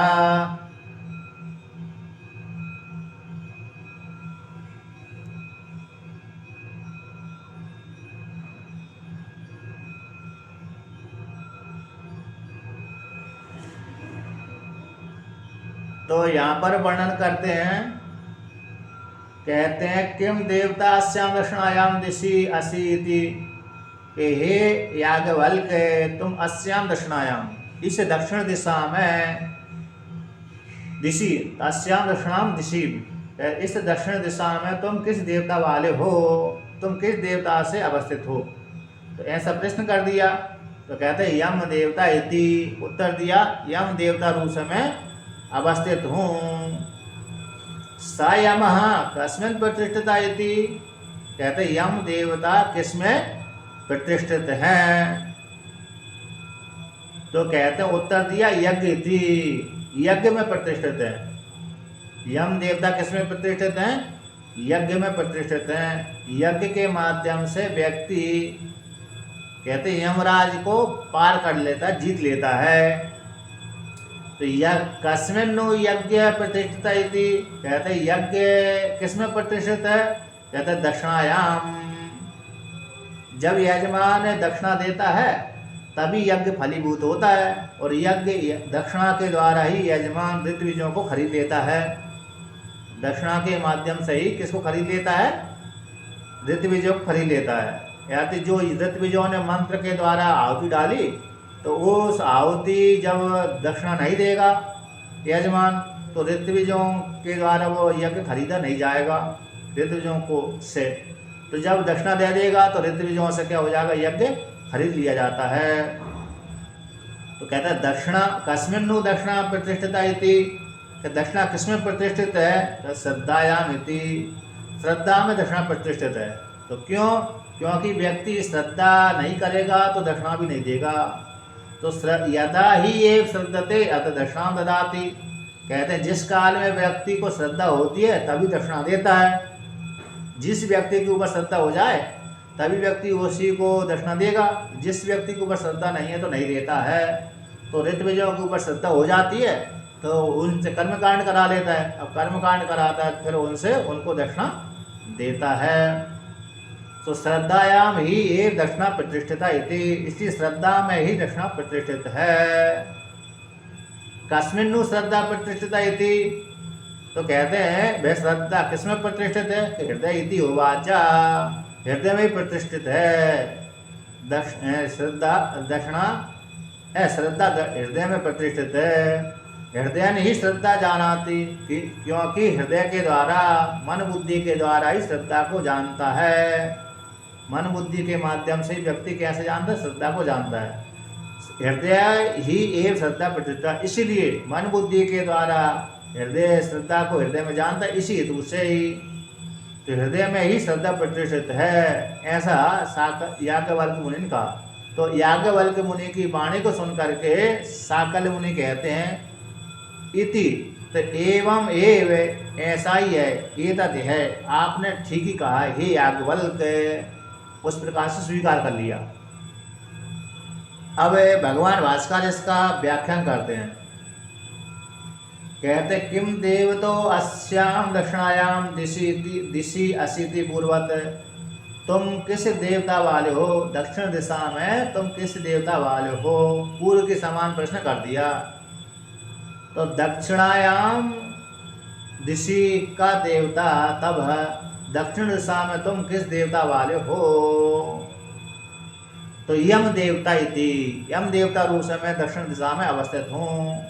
तो यहाँ पर वर्णन करते हैं, कहते हैं किम देवता अस्याम दक्षिणायाम दिशि असि इति। हे याज्ञवल्क्य, तुम अस्याम दक्षिणायाम, इस दक्षिण दिशा में, दिशि अस्याम दक्षिणाम दिशि, इस दक्षिण दिशा में तुम किस देवता वाले हो, तुम किस देवता से अवस्थित हो। तो ऐसा प्रश्न कर दिया। तो कहते हैं यम देवता इति, उत्तर दिया यम देवता रूप में अवस्थित हूँ। स यमः कस्मिन् प्रतिष्ठिता इति, कहते यम देवता किसमें प्रतिष्ठित है? तो कहते हैं उत्तर दिया यज्ञ थी, यज्ञ में प्रतिष्ठित है। यम देवता किसमें प्रतिष्ठित हैं? यज्ञ में प्रतिष्ठित हैं। यज्ञ के माध्यम से व्यक्ति कहते हैं यमराज को पार कर लेता, जीत लेता है। तो कस्मिन्नु यज्ञ प्रतिष्ठित इति, कहते यज्ञ किसमें प्रतिष्ठित है? कहते दक्षिणायाम। जब यजमान दक्षिणा देता है तभी यज्ञ फलीभूत होता है, और यज्ञ दक्षिणा के द्वारा ही यजमान ऋत्विजों को खरीद लेता है। दक्षिणा के माध्यम से ही किसको खरीद लेता है? ऋत्विजों को खरीद लेता है। यानी जो ऋत्विजों ने मंत्र के द्वारा आहुति डाली, तो उस आहुति जब दक्षिणा नहीं देगा यजमान, तो ऋत्विजों के द्वारा वो यज्ञ खरीदा नहीं जाएगा ऋत्विजों को से। तो जब दक्षिणा दे देगा तो ऋत्विजों से क्या हो जाएगा? यज्ञ खरीद लिया जाता है। तो कहता है दक्षिणा कस्मिन्नु दक्षिणा प्रतिष्ठिता इति, दक्षिणा किसमें प्रतिष्ठित है? तो श्रद्धायाम इति, श्रद्धा में दक्षिणा प्रतिष्ठित है। तो क्यों? क्योंकि व्यक्ति श्रद्धा नहीं करेगा तो दक्षिणा भी नहीं देगा। तो यदा ही एव श्रद्धते अत दक्षिणा ददाति, कहते हैं जिस काल में व्यक्ति को श्रद्धा होती है तभी दक्षिणा देता है। जिस व्यक्ति के ऊपर श्रद्धा हो जाए तभी व्यक्ति उसी को दक्षिणा देगा। जिस व्यक्ति के ऊपर श्रद्धा नहीं है तो नहीं देता है। तो ऋत्विजों के ऊपर श्रद्धा हो जाती है तो उनसे कर्मकांड करा लेता है। अब कर्मकांड कराता है फिर उनसे उनको दक्षिणा देता है। तो श्रद्धायाम ही एक दक्षिणा प्रतिष्ठिता इति, इसी श्रद्धा में ही दक्षिणा प्रतिष्ठित है। कस्मिन्नु श्रद्धा प्रतिष्ठिता इति, तो कहते हैं वह श्रद्धा किसमें प्रतिष्ठित है? हृदय इति उवाचा, हृदय में प्रतिष्ठित है। श्रद्धा दक्षिणा श्रद्धा हृदय में प्रतिष्ठित है। हृदय ने ही श्रद्धा जानाती, क्योंकि हृदय के द्वारा मन बुद्धि के द्वारा ही श्रद्धा को जानता है। मन बुद्धि के माध्यम से व्यक्ति कैसे जानता है? श्रद्धा को जानता है। हृदय ही एव श्रद्धा प्रतिष्ठित, इसीलिए मन बुद्धि के द्वारा हृदय श्रद्धा को हृदय में जानता है, इसी हेतु से ही तो हृदय में ही श्रद्धा प्रतिष्ठित है। ऐसा याज्ञवल्क्य मुनि ने कहा। तो याज्ञवल्क्य मुनि की वाणी को सुन करके साकल्य मुनि कहते हैं इति, तो एवं एव ऐसा ही है, एतत् है, आपने ठीक ही कहा हे याज्ञवल्क्य, उस प्रकार से स्वीकार कर लिया। अब भगवान भास्कर इसका व्याख्यान करते हैं। कहते किम देवतो अस्याम दक्षिणायाम दिशि असिति पूर्वत, तुम किस देवता वाले हो? दक्षिण दिशा में तुम किस देवता वाले हो? पूर्व के समान प्रश्न कर दिया। तो दक्षिणायाम दिशि का देवता तब है, दक्षिण दिशा में तुम किस देवता वाले हो? तो यम देवता इति, यम देवता रूप से मैं दक्षिण दिशा में अवस्थित हूँ।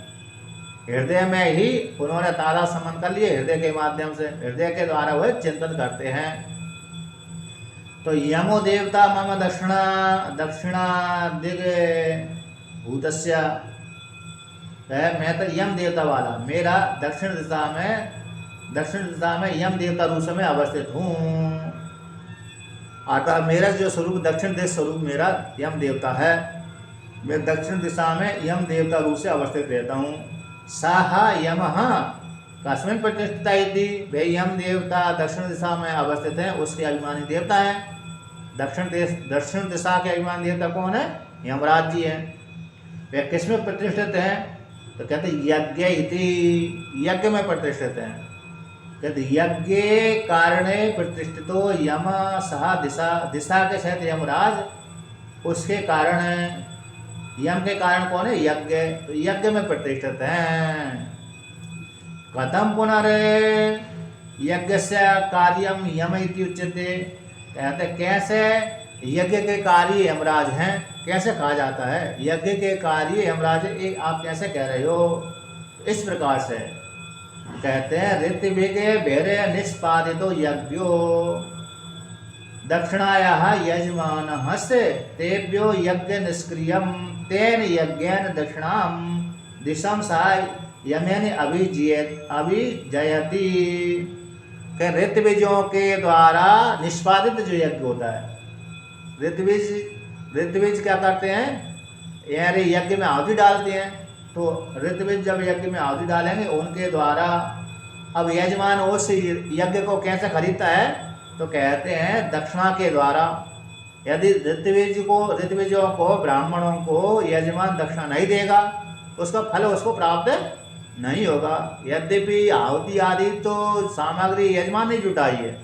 हृदय में ही उन्होंने तारा समन कर लिए, हृदय के माध्यम से, हृदय के द्वारा वह चिंतन करते हैं। तो यमो देवता मम दक्षिणा दिग भूतस्य, मैं तो यम देवता वाला, मेरा दक्षिण दिशा में यम देवता रूप से मैं अवस्थित हूँ। अतः मेरा जो स्वरूप दक्षिण देश स्वरूप मेरा यम देवता है, मैं दक्षिण दिशा में यम देवता रूप से अवस्थित रहता हूँ। साह यमः कस्मिन् प्रतिष्ठिता इति, वे यम देवता दक्षिण दिशा में अवस्थित हैं, उसके अभिमानी देवता है। दक्षिण दिशा के अभिमानी देवता कौन है? यमराज जी हैं। वे किसमें प्रतिष्ठित हैं? तो कहते यज्ञ इति, यज्ञ में प्रतिष्ठित हैं। कहते यज्ञ कारणे प्रतिष्ठितो यम सह दिशा के सहित यमराज, उसके कारण है। यम के कारण कौन है? यज्ञ, तो यज्ञ में प्रतिष्ठित हैं। कथम पुनरे यज्ञ से कार्यम यम इति उच्यते, कहते कैसे यज्ञ के कार्य यमराज हैं, कैसे कहा जाता है यज्ञ के कार्य यमराज, एक आप कैसे कह रहे हो? इस प्रकार से कहते हैं ऋत्विगे भेरे निष्पादितो यज्ञो दक्षिणायाः यजमानः से तेभ्यो यज्ञ निष्क्रियम तेन यज्ञेन दक्षिणाम दिशम सह यमेन अभिजयति के ऋतविजों के द्वारा निष्पादित जो यज्ञ होता है। ऋतविज क्या करते हैं, यानी यज्ञ में आहुति डालते हैं। तो ऋतविज जब यज्ञ में आहुति डालेंगे उनके द्वारा, अब यजमान उस यज्ञ को कैसे खरीदता है, तो कहते हैं दक्षिणा के द्वारा। यदि ऋतविजों को ब्राह्मणों को यजमान दक्षिणा नहीं देगा उसका फल उसको प्राप्त नहीं होगा। यद्यपि आहुति आदि तो सामग्री यजमान ने जुटाई है,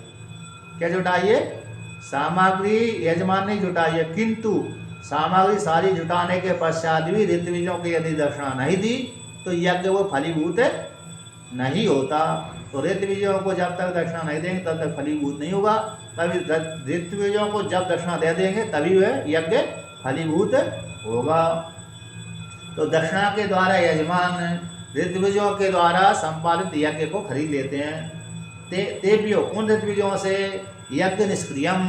क्या जुटाई है, सामग्री यजमान ने जुटाई है, किंतु सामग्री सारी जुटाने के पश्चात भी ऋतविजों को यदि दक्षिणा नहीं दी तो यज्ञ वो फलीभूत नहीं होता। तो ऋतविजों को जब तक दक्षिणा नहीं देंगे तब तक फलीभूत नहीं होगा। तभी ऋतविजों को जब दक्षिणा दे देंगे तभी वह यज्ञ फलीभूत होगा। तो दक्षिणा के द्वारा यजमान ऋतविजों के द्वारा संपादित यज्ञ को खरीद लेते हैं। तेभ्यो उन ऋतविजों से यज्ञ निष्क्रियम,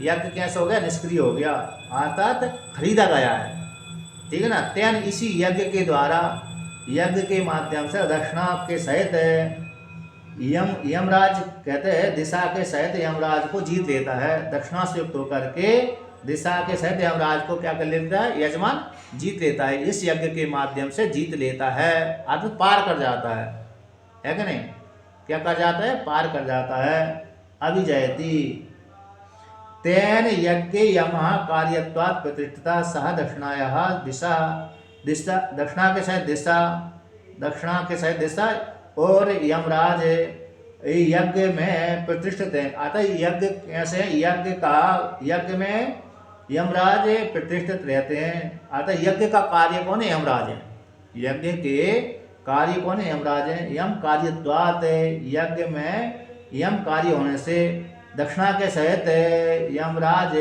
यज्ञ कैसे हो गया, निष्क्रिय हो गया, अर्थात खरीदा गया है, ठीक है ना। तेन इसी यज्ञ के द्वारा, यज्ञ के माध्यम से दक्षिणा के सहित यमराज कहते हैं दिशा के सहित यमराज को जीत लेता है। दक्षिणा से युक्त होकर के दिशा के सहित यमराज को क्या कर लेता है, यजमान जीत लेता है, इस यज्ञ के माध्यम से जीत लेता है, अर्थात पार कर जाता है कि नहीं, क्या कर जाता है, पार कर जाता है। अभिजयति तेन यज्ञ यमः कार्यत्वात् प्रतिष्ठिता सह दक्षिणायाः दिशा, दक्षिणा के सहित दिशा, दक्षिणा के सहित दिशा और यमराज यज्ञ में प्रतिष्ठित है। अतः यज्ञ कैसे, यज्ञ में यमराज प्रतिष्ठित रहते हैं। अतः यज्ञ का कार्य कौन है, यमराज है, यज्ञ के कार्य कौन है, यमराज है। यम कार्यत्वात् यज्ञ में यम कार्य होने से दक्षिणा के सहित यमराज,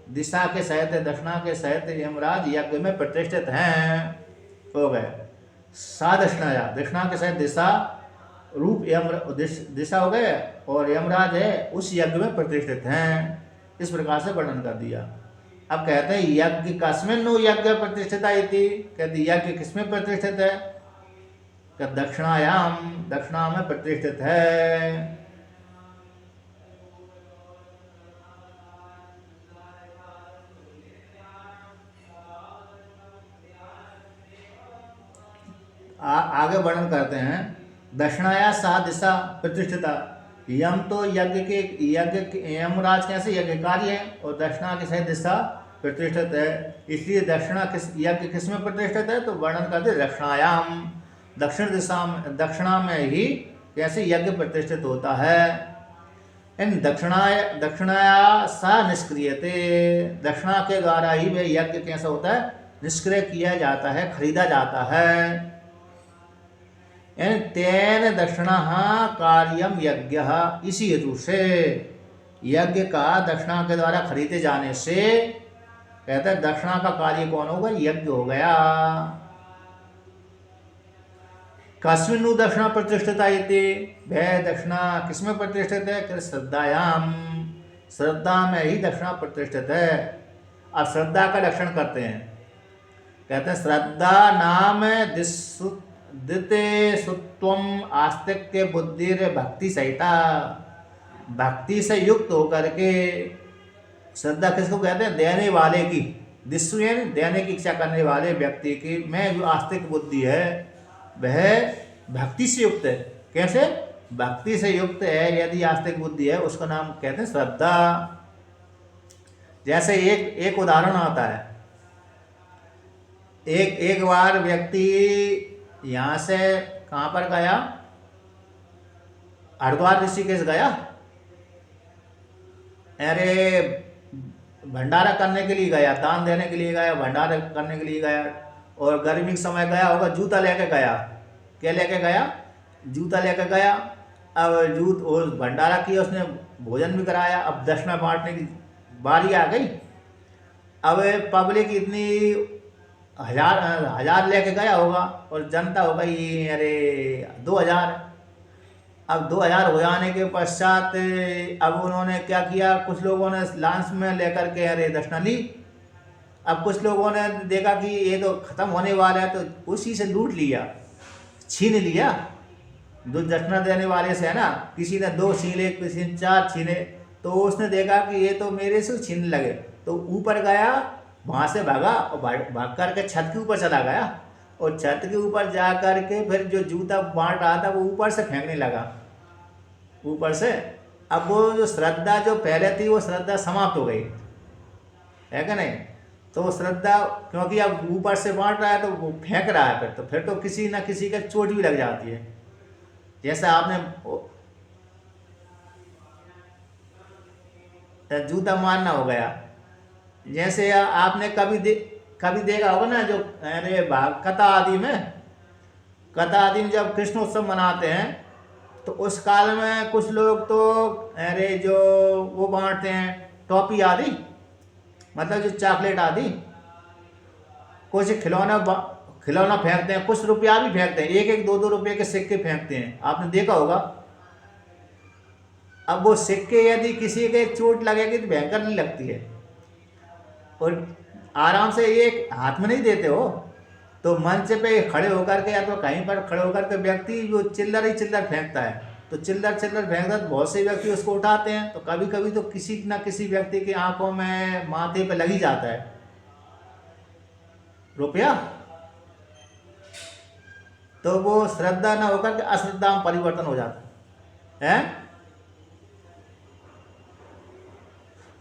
दिशा के सहित दक्षिणा के सहित यमराज यज्ञ में प्रतिष्ठित हैं, हो गए। सा दक्षिणाया, दक्षिणा के सहित दिशा रूप यम दिशा हो गए और यमराज है उस यज्ञ में प्रतिष्ठित हैं। इस प्रकार से वर्णन कर दिया। अब कहते हैं यज्ञ कस्मिन् यज्ञ प्रतिष्ठिता इति, कहते यज्ञ किसमें प्रतिष्ठित है, दक्षिणायाम, दक्षिणा में प्रतिष्ठित है। आगे वर्णन करते हैं। दक्षिणाया सा दिशा प्रतिष्ठिता, यम तो यमराज कैसे यज्ञ कार्य है और दक्षिणा के सहित दिशा प्रतिष्ठित है, इसलिए दक्षिणा यज्ञ किसमें प्रतिष्ठित है, तो वर्णन करते दक्षिणायाम, दक्षिण दिशा में, दक्षिणा में ही कैसे यज्ञ प्रतिष्ठित होता है। इन दक्षिणाया सा निष्क्रियते, दक्षिणा के द्वारा ही वह यज्ञ कैसा होता है, निष्क्रिय किया जाता है, खरीदा जाता है। तेन दक्षिणा कार्यम यज्ञ, इसी हेतु से यज्ञ का दक्षिणा के द्वारा खरीदे जाने से कहते हैं दक्षिणा का कार्य कौन होगा, यज्ञ हो गया। कस्मिन् दक्षिणा प्रतिष्ठिता इति, वह दक्षिणा किसमें प्रतिष्ठित है, श्रद्धायाम, श्रद्धा में ही दक्षिणा प्रतिष्ठित है। अब श्रद्धा का लक्षण करते हैं, कहते हैं श्रद्धा नाम दिते सुत्वम आस्तिक्य बुद्धि भक्ति सहिता, भक्ति से युक्त होकर के, श्रद्धा किसको कहते हैं, देने वाले की, दिस्सु यानी देने की इच्छा करने वाले व्यक्ति की में जो आस्तिक बुद्धि है वह भक्ति से युक्त है। कैसे, भक्ति से युक्त है यदि आस्तिक बुद्धि है उसका नाम कहते हैं श्रद्धा। जैसे एक उदाहरण आता है, एक बार व्यक्ति यहाँ से कहाँ पर गया, हरिद्वार ऋषिकेश गया, अरे भंडारा करने के लिए गया, दान देने के लिए गया, भंडारा करने के लिए गया, और गर्मी के समय गया होगा, जूता लेके गया, क्या लेके गया, जूता लेके गया। अब और भंडारा किया, उसने भोजन भी कराया, अब दक्षिणा बांटने की बारी आ गई। अब पब्लिक इतनी हजार लेके गया होगा और जनता हो गई अरे 2000। अब 2000 हो जाने के पश्चात अब उन्होंने क्या किया, कुछ लोगों ने लांच में लेकर के अरे दक्षिणा ली। अब कुछ लोगों ने देखा कि ये तो ख़त्म होने वाला है तो उसी से लूट लिया, छीन लिया, जो दक्षिणा देने वाले से है ना, किसी ने 2 छीने, किसी ने 4 छीने, तो उसने देखा कि ये तो मेरे से छीनने लगे, तो ऊपर गया, वहाँ से भागा और भाग करके छत के ऊपर चला गया, और छत के ऊपर जा करके फिर जो जूता बांट रहा था वो ऊपर से फेंकने लगा, ऊपर से। अब वो जो श्रद्धा जो पहले थी वो श्रद्धा समाप्त हो गई, है कि नहीं? तो वो श्रद्धा, क्योंकि अब ऊपर से बांट रहा है तो वो फेंक रहा है, फिर तो किसी ना किसी का चोट भी लग जाती है। जैसा आपने जूता मारना हो गया, जैसे आपने कभी देखा होगा ना, जो अरे कथा आदि में जब कृष्ण उत्सव मनाते हैं तो उस काल में कुछ लोग तो अरे जो वो बांटते हैं टॉफी आदि, मतलब जो चॉकलेट आदि, कुछ खिलौना फेंकते हैं, कुछ रुपया भी फेंकते हैं, 1-1, 2-2 रुपये के सिक्के फेंकते हैं, आपने देखा होगा। अब वो सिक्के यदि किसी के चोट लगेगी तो भयंकर नहीं लगती है, और आराम से एक हाथ में नहीं देते हो, तो मंच पे खड़े होकर के या तो कहीं पर खड़े होकर के व्यक्ति जो चिल्लर ही चिल्लर फेंकता है, तो चिल्लर फेंकता है, तो बहुत से व्यक्ति उसको उठाते हैं, तो कभी कभी तो किसी न किसी व्यक्ति की आंखों में, माथे पे लग ही जाता है रुपया, तो वो श्रद्धा न होकर के अश्रद्धा में परिवर्तन हो जाता है।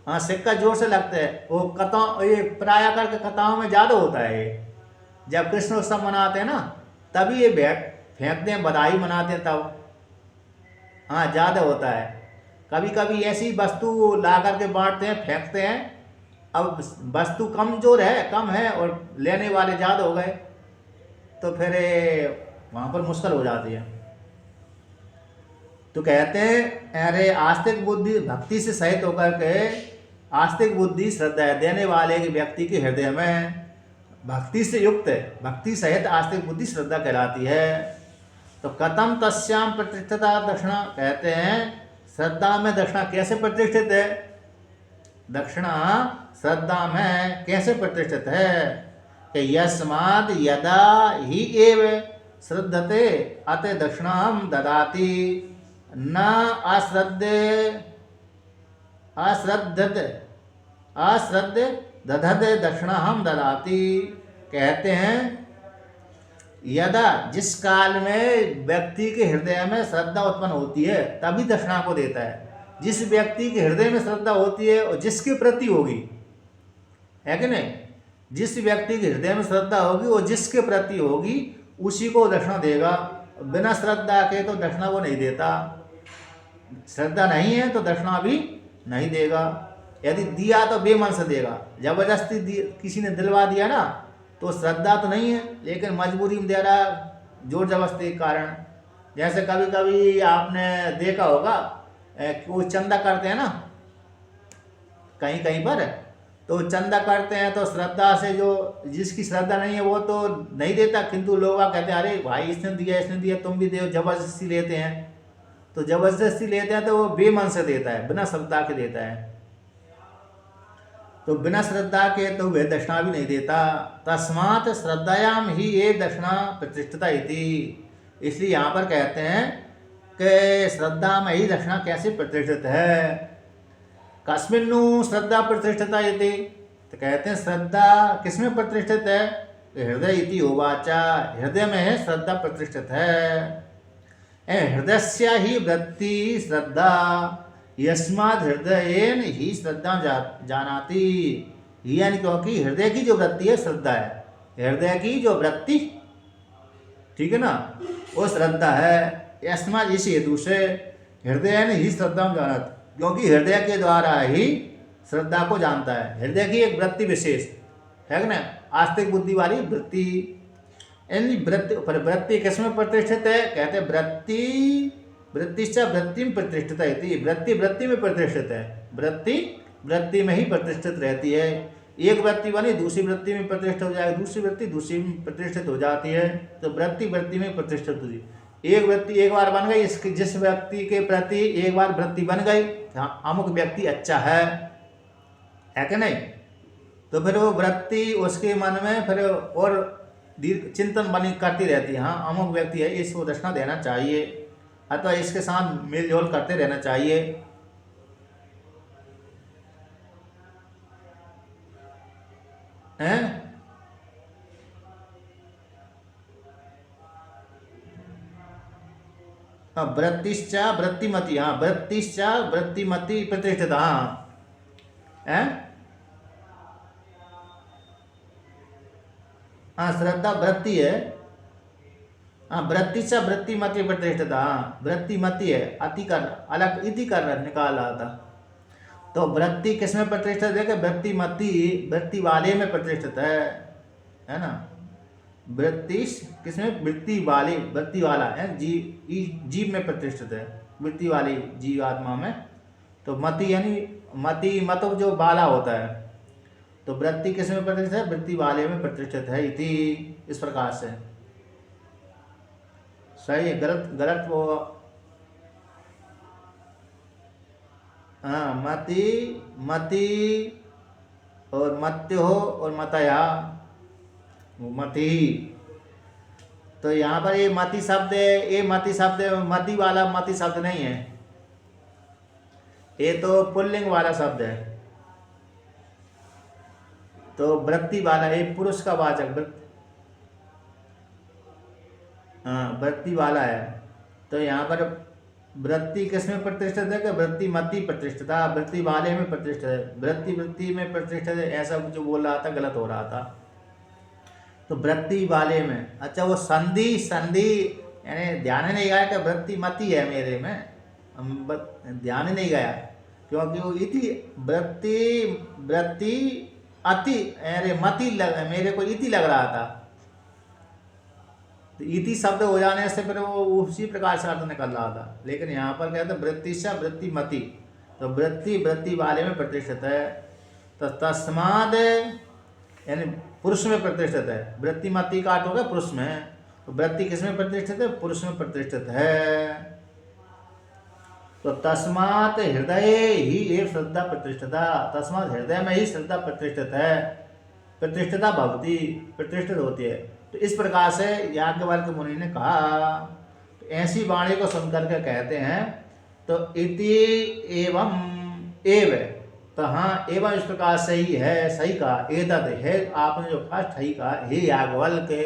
हाँ, सिक्का जोर से लगता है, वो कथाओं, ये प्राय करके कथाओं में ज़्यादा होता है ये, जब कृष्ण उत्सव मनाते हैं ना तभी ये फेंकते हैं, बधाई मनाते हैं तब, हाँ ज़्यादा होता है। कभी कभी ऐसी वस्तु ला करके बांटते हैं, फेंकते हैं, अब वस्तु कम है और लेने वाले ज़्यादा हो गए, तो फिर वहाँ पर मुश्किल हो जाती है। तो कहते हैं अरे आस्तिक बुद्धि भक्ति से सहित होकर के, आस्तिक बुद्धि श्रद्धा देने वाले के व्यक्ति के हृदय में भक्ति से युक्त है, भक्ति सहित आस्तिक बुद्धि श्रद्धा कहलाती है। तो कथम तस्याम प्रतिष्ठिता दक्षिणा, कहते हैं श्रद्धा में दक्षिणा कैसे प्रतिष्ठित है, दक्षिणा श्रद्धा में कैसे प्रतिष्ठित है कि यस्माद यदा ही एव श्रद्धते अत दक्षिणाम ददाति न अश्रद्ध दधते दक्षिणा हम ददाति। कहते हैं यदा, जिस काल में व्यक्ति के हृदय में श्रद्धा उत्पन्न होती है तभी दक्षिणा को देता है। जिस व्यक्ति के हृदय में श्रद्धा होती है और जिसके प्रति होगी, है कि नहीं, जिस व्यक्ति के हृदय में श्रद्धा होगी और जिसके प्रति होगी उसी को दक्षिणा देगा। बिना श्रद्धा के तो दक्षिणा वो नहीं देता, श्रद्धा नहीं है तो दक्षिणा भी नहीं देगा। यदि दिया तो बेमन से देगा, जबरदस्ती किसी ने दिलवा दिया ना तो श्रद्धा तो नहीं है, लेकिन मजबूरी में दे रहा, जोर जबरदस्ती के कारण। जैसे कभी कभी आपने देखा होगा वो चंदा करते हैं ना कहीं कहीं पर, तो चंदा करते हैं तो श्रद्धा से, जो जिसकी श्रद्धा नहीं है वो तो नहीं देता, किंतु लोग कहते हैं अरे भाई इसने दिया तुम भी दो, जबरदस्ती लेते हैं। तो जबरदस्ती लेते हैं तो वो बेमन से देता है, बिना श्रद्धा के देता है, तो बिना श्रद्धा के तो वह दक्षिणा भी नहीं देता। तस्मात् श्रद्धायाम ही ये दक्षिणा प्रतिष्ठिता इति। इसलिए यहाँ पर कहते हैं कि श्रद्धा में ही दक्षिणा कैसे प्रतिष्ठित है। कस्मिन्नु श्रद्धा प्रतिष्ठिता इति, तो कहते हैं श्रद्धा किसमें प्रतिष्ठित है, हृदय इति उवाचा, हृदय में है श्रद्धा प्रतिष्ठित है। हृदय ही वृत्ति श्रद्धा, यस्माद् हृदयेन ही श्रद्धा जानाति, यानी क्योंकि हृदय की जो वृत्ति है श्रद्धा है, हृदय की जो वृत्ति, ठीक है ना, वो श्रद्धा है। यस्माद्, इस हेतु से हृदयेन ही श्रद्धा जानाति, क्योंकि हृदय के द्वारा ही श्रद्धा को जानता है। हृदय की एक वृत्ति विशेष है ना, आस्तिक बुद्धि वाली वृत्ति। वृत्ति किसमें प्रतिष्ठित है, कहते हैं वृत्तिश्च वृत्ति में प्रतिष्ठित है। वृत्ति में प्रतिष्ठित है, वृत्ति में ही प्रतिष्ठित रहती है। एक वृत्ति बनी दूसरी वृत्ति में प्रतिष्ठित हो जाएगी, दूसरी वृत्ति दूसरी में प्रतिष्ठित हो जाती है, तो वृत्ति में प्रतिष्ठित होती। एक वृत्ति एक बार बन गई, जिस व्यक्ति के प्रति एक बार वृत्ति बन गई, हाँ अमुक व्यक्ति अच्छा है कि नहीं, तो फिर वो वृत्ति उसके मन में फिर और दीर्घ चिंतन बनी करती रहती है, हाँ अमुक व्यक्ति है, इसको दक्षिणा देना चाहिए, अथवा इसके साथ मेल जोल करते रहना चाहिए। हैं? हाँ, वृत्तिश्चा वृत्तिमति, हाँ वृत्तिश्चा वृत्तिमति प्रतिष्ठिता, हाँ। हैं? हाँ, श्रद्धा वृत्ति है, हाँ वृत्तिश्चा वृत्तिमति प्रतिष्ठिता, हाँ वृत्तिमति है, अति कर अलग इति कर निकाल रहा था। तो वृत्ति किसमें प्रतिष्ठित है कि वृत्तिमति वृत्ति वाले में प्रतिष्ठित है ना। वृत्ति किसमें, वृत्ति वाले, वृत्ति वाला है, जीव में प्रतिष्ठित है, वृत्ति वाली जीव आत्मा में। तो मति यानी मति मत जो बाला होता है, तो वृत्ति किसमें प्रतिष्ठित है, वृत्ति वाले में प्रतिष्ठित है इति, इस प्रकार से। सही है, गलत गलत वो, हाँ मति मति और मत्यो और मतया, मति। तो यहाँ पर ये मति शब्द है, ये मति शब्द मति वाला मति शब्द नहीं है, ये तो पुल्लिंग वाला शब्द है। तो वृत्ति वाला, ये पुरुष का वाचक हाँ वृत्ति वाला है। तो यहाँ पर वृत्ति किसमें प्रतिष्ठित है कि वृत्ति मति प्रतिष्ठित है, वृत्ति वाले में प्रतिष्ठित है, वृत्ति वृत्ति में प्रतिष्ठित है, ऐसा जो बोल रहा था गलत हो रहा था। तो वृत्ति वाले में, अच्छा वो संधि संधि यानी ध्यान ही नहीं गया कि वृत्ति मति है मेरे में, ध्यान ही नहीं गया, क्योंकि वो इति वृत्ति वृत्ति अति अरे मति मेरे को इति लग रहा था। तो इति शब्द हो जाने से फिर वो उसी प्रकार से अर्थ निकल रहा था, लेकिन यहाँ पर कहते हैं वृत्तिश्चा वृत्तिमति, तो वृत्ति वृत्ति वाले में प्रतिष्ठित है। तो तस्माद यानी पुरुष में प्रतिष्ठित है, वृत्तिमति का अर्थ होगा पुरुष में, तो वृत्ति किस में प्रतिष्ठित है, पुरुष में प्रतिष्ठित है। तो तस्मात हृदय ही एक श्रद्धा प्रतिष्ठिता, तस्मात हृदय में ही श्रद्धा प्रतिष्ठित है, प्रतिष्ठिता भक्ति प्रतिष्ठित होती है। तो इस प्रकार से याज्ञवल्क्य मुनि ने कहा। तो ऐसी वाणी को सुनकर के कहते हैं तो इति एवं एव, तो हाँ एवं इस प्रकार से ही है, सही कहा, एतद है आपने जो कहा सही कहा, हे याज्ञवल्क्य,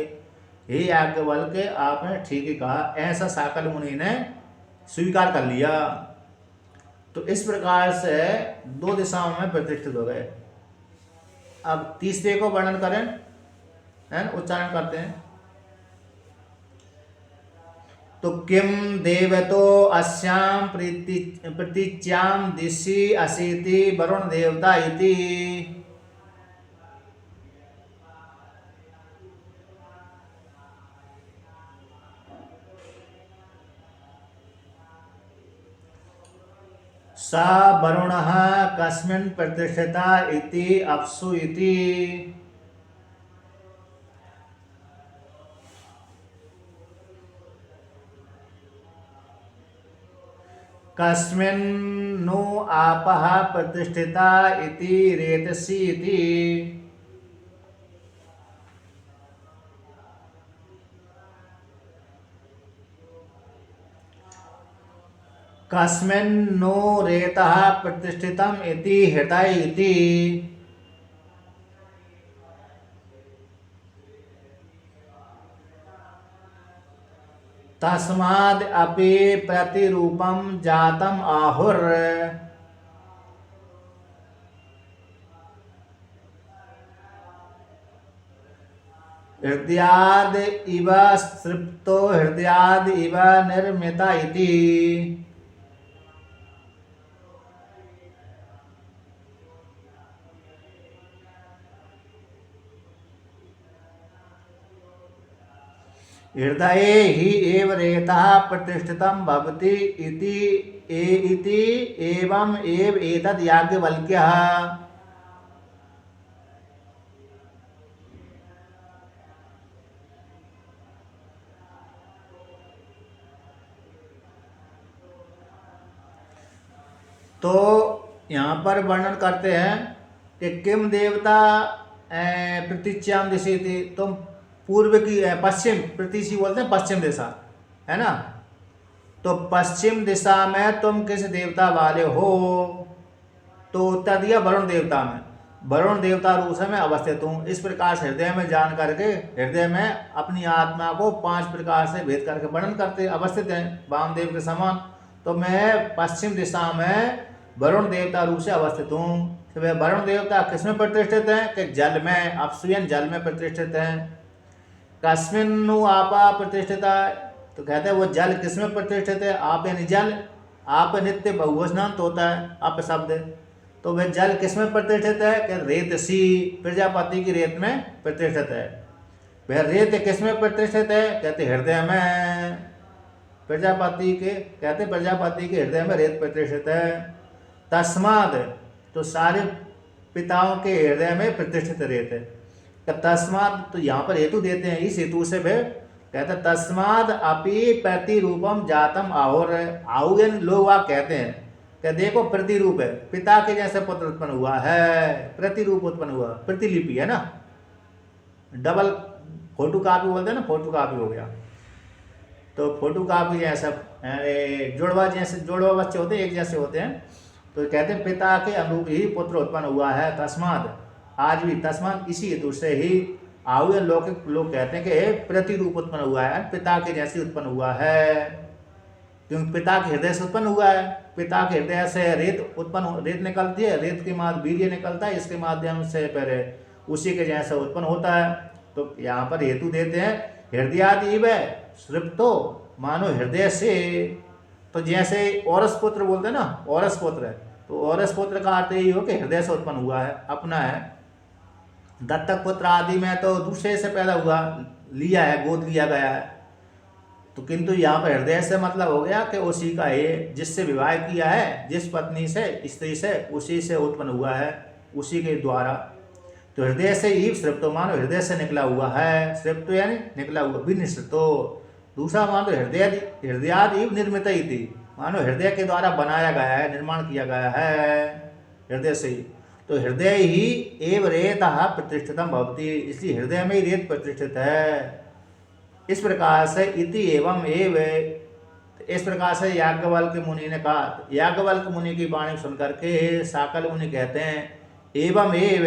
हे याज्ञवल्क्य आपने ठीक ही कहा, ऐसा साकल मुनि ने स्वीकार कर लिया। तो इस प्रकार से दो दिशाओं में प्रतिष्ठित हो गए। अब तीसरे को वर्णन करें, है उच्चारण करते हैं। तो किम देवतो अस्याम प्रतीच्याम दिशि असीति वरुण देवता इति, स वरुणः कस्मिन् प्रतिष्ठिता इति अप्सु इति। कस्मिन्नु आपः प्रतिष्ठिता इति रेतसि इति। कस्मिन्नु रेतः प्रतिष्ठितम् इति हृदय इति। तस्माद् अपि प्रतिरूपं जातम् आहुर्। हृदयाद् इव सृप्तो हृदयाद् इव निर्मित इति। हृदय ही एव रेतः प्रतिष्ठितं भवति इति एवं एव एतद् याज्ञवल्क्यः। तो यहाँ पर वर्णन करते हैं कि किम देवता प्रतीच्याम दिशति, तुम पूर्व की पश्चिम प्रतीशी बोलते हैं, पश्चिम दिशा है ना। तो पश्चिम दिशा में तुम किस देवता वाले हो? तो उत्तर दिया वरुण देवता में, वरुण देवता रूप से मैं अवस्थित हूँ। इस प्रकार से हृदय में जान करके हृदय में अपनी आत्मा को 5 प्रकार से भेद करके वर्णन करते अवस्थित हैं वामदेव के समान। तो मैं पश्चिम दिशा में वरुण देवता रूप से अवस्थित हूँ। तो वह वरुण देवता किसमें प्रतिष्ठित है? कि जल में, अपस्वियन जल में प्रतिष्ठित है। कस्मिन्नु आपा प्रतिष्ठिता, तो कहते हैं वो जल किसमें प्रतिष्ठित है? आप यानी जल, आप नित्य बहुवचनांत होता है आप शब्द, तो वह जल किसमें प्रतिष्ठित है? कि रेत सी, प्रजापति की रेत में प्रतिष्ठित है। वह रेत किसमें प्रतिष्ठित है? कहते हृदय में, प्रजापति के, कहते प्रजापति के हृदय में रेत प्रतिष्ठित है। तस्माद, तो सारे पिताओं के हृदय में प्रतिष्ठित रेत है। तस्माद, तो यहाँ पर हेतु देते हैं, इस हेतु से वे कहते तस्माद अपि प्रतिरूपम जातम आहुर। आहुर लोग आप कहते हैं कि देखो प्रतिरूप है, पिता के जैसे पुत्र उत्पन्न हुआ है, प्रतिरूप उत्पन्न हुआ, प्रतिलिपि है ना, डबल फोटो कापी बोलते हैं ना, फोटो कापी हो गया। तो फोटो कापी जैसा जुड़वा, जैसे जुड़वा बच्चे होते हैं एक जैसे होते हैं, तो कहते हैं पिता के अनुरूप ही पुत्र उत्पन्न हुआ है। तस्माद, आज भी तस्माद इसी हेतु से ही आहुर लौकिक लोग कहते हैं कि प्रतिरूप उत्पन्न हुआ है, पिता के जैसे उत्पन्न हुआ है, क्योंकि पिता के हृदय से उत्पन्न हुआ है। पिता के हृदय से रेत उत्पन्न, रेत निकलती है, रेत के बाद वीर्य निकलता है, इसके माध्यम से पहले उसी के जैसा उत्पन्न होता है। तो यहाँ पर हेतु देते हैं हृदयादि व सृप्तो, मानो हृदय से। तो जैसे औरस पुत्र बोलते हैं ना, औरस पुत्र है, तो औरस पुत्र का अर्थ यही हो कि हृदय से उत्पन्न हुआ है, अपना है। दत्तक पुत्र आदि में तो दूसरे से पैदा हुआ, लिया है, गोद लिया गया है। तो किंतु यहाँ पर हृदय से मतलब हो गया कि उसी का ये, जिससे विवाह किया है, जिस पत्नी से, स्त्री से, उसी से उत्पन्न हुआ है, उसी के द्वारा। तो हृदय से ही सृप्तो, मानो हृदय से निकला हुआ है, सृप्तो यानी निकला हुआ, विनिश्चितो। दूसरा मानो हृदयादि निर्मित ही थी, मानो हृदय के द्वारा बनाया गया है, निर्माण किया गया है हृदय से ही। तो हृदय ही एव रेत प्रतिष्ठितम भवती, इसलिए हृदय में ही रेत प्रतिष्ठित है। इस प्रकार से इति एवं एव, इस प्रकार से याज्ञवल्क्य मुनि ने कहा। याज्ञवल्क्य मुनि की वाणी सुनकर के साकल मुनि कहते हैं एवं एव,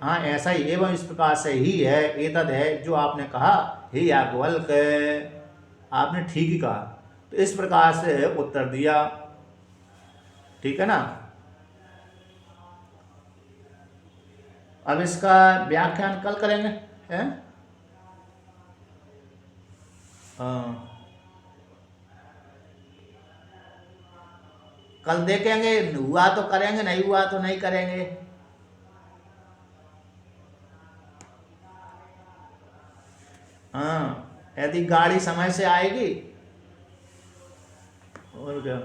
हाँ ऐसा ही, एवं इस प्रकार से ही है, एतद है जो आपने कहा, हे याज्ञवल्क्य आपने ठीक ही कहा। तो इस प्रकार से उत्तर दिया, ठीक है ना। अब इसका व्याख्यान कल करेंगे, हैं? कल देखेंगे, हुआ तो करेंगे, नहीं हुआ तो नहीं करेंगे। हाँ, यदि गाड़ी समय से आएगी और क्या।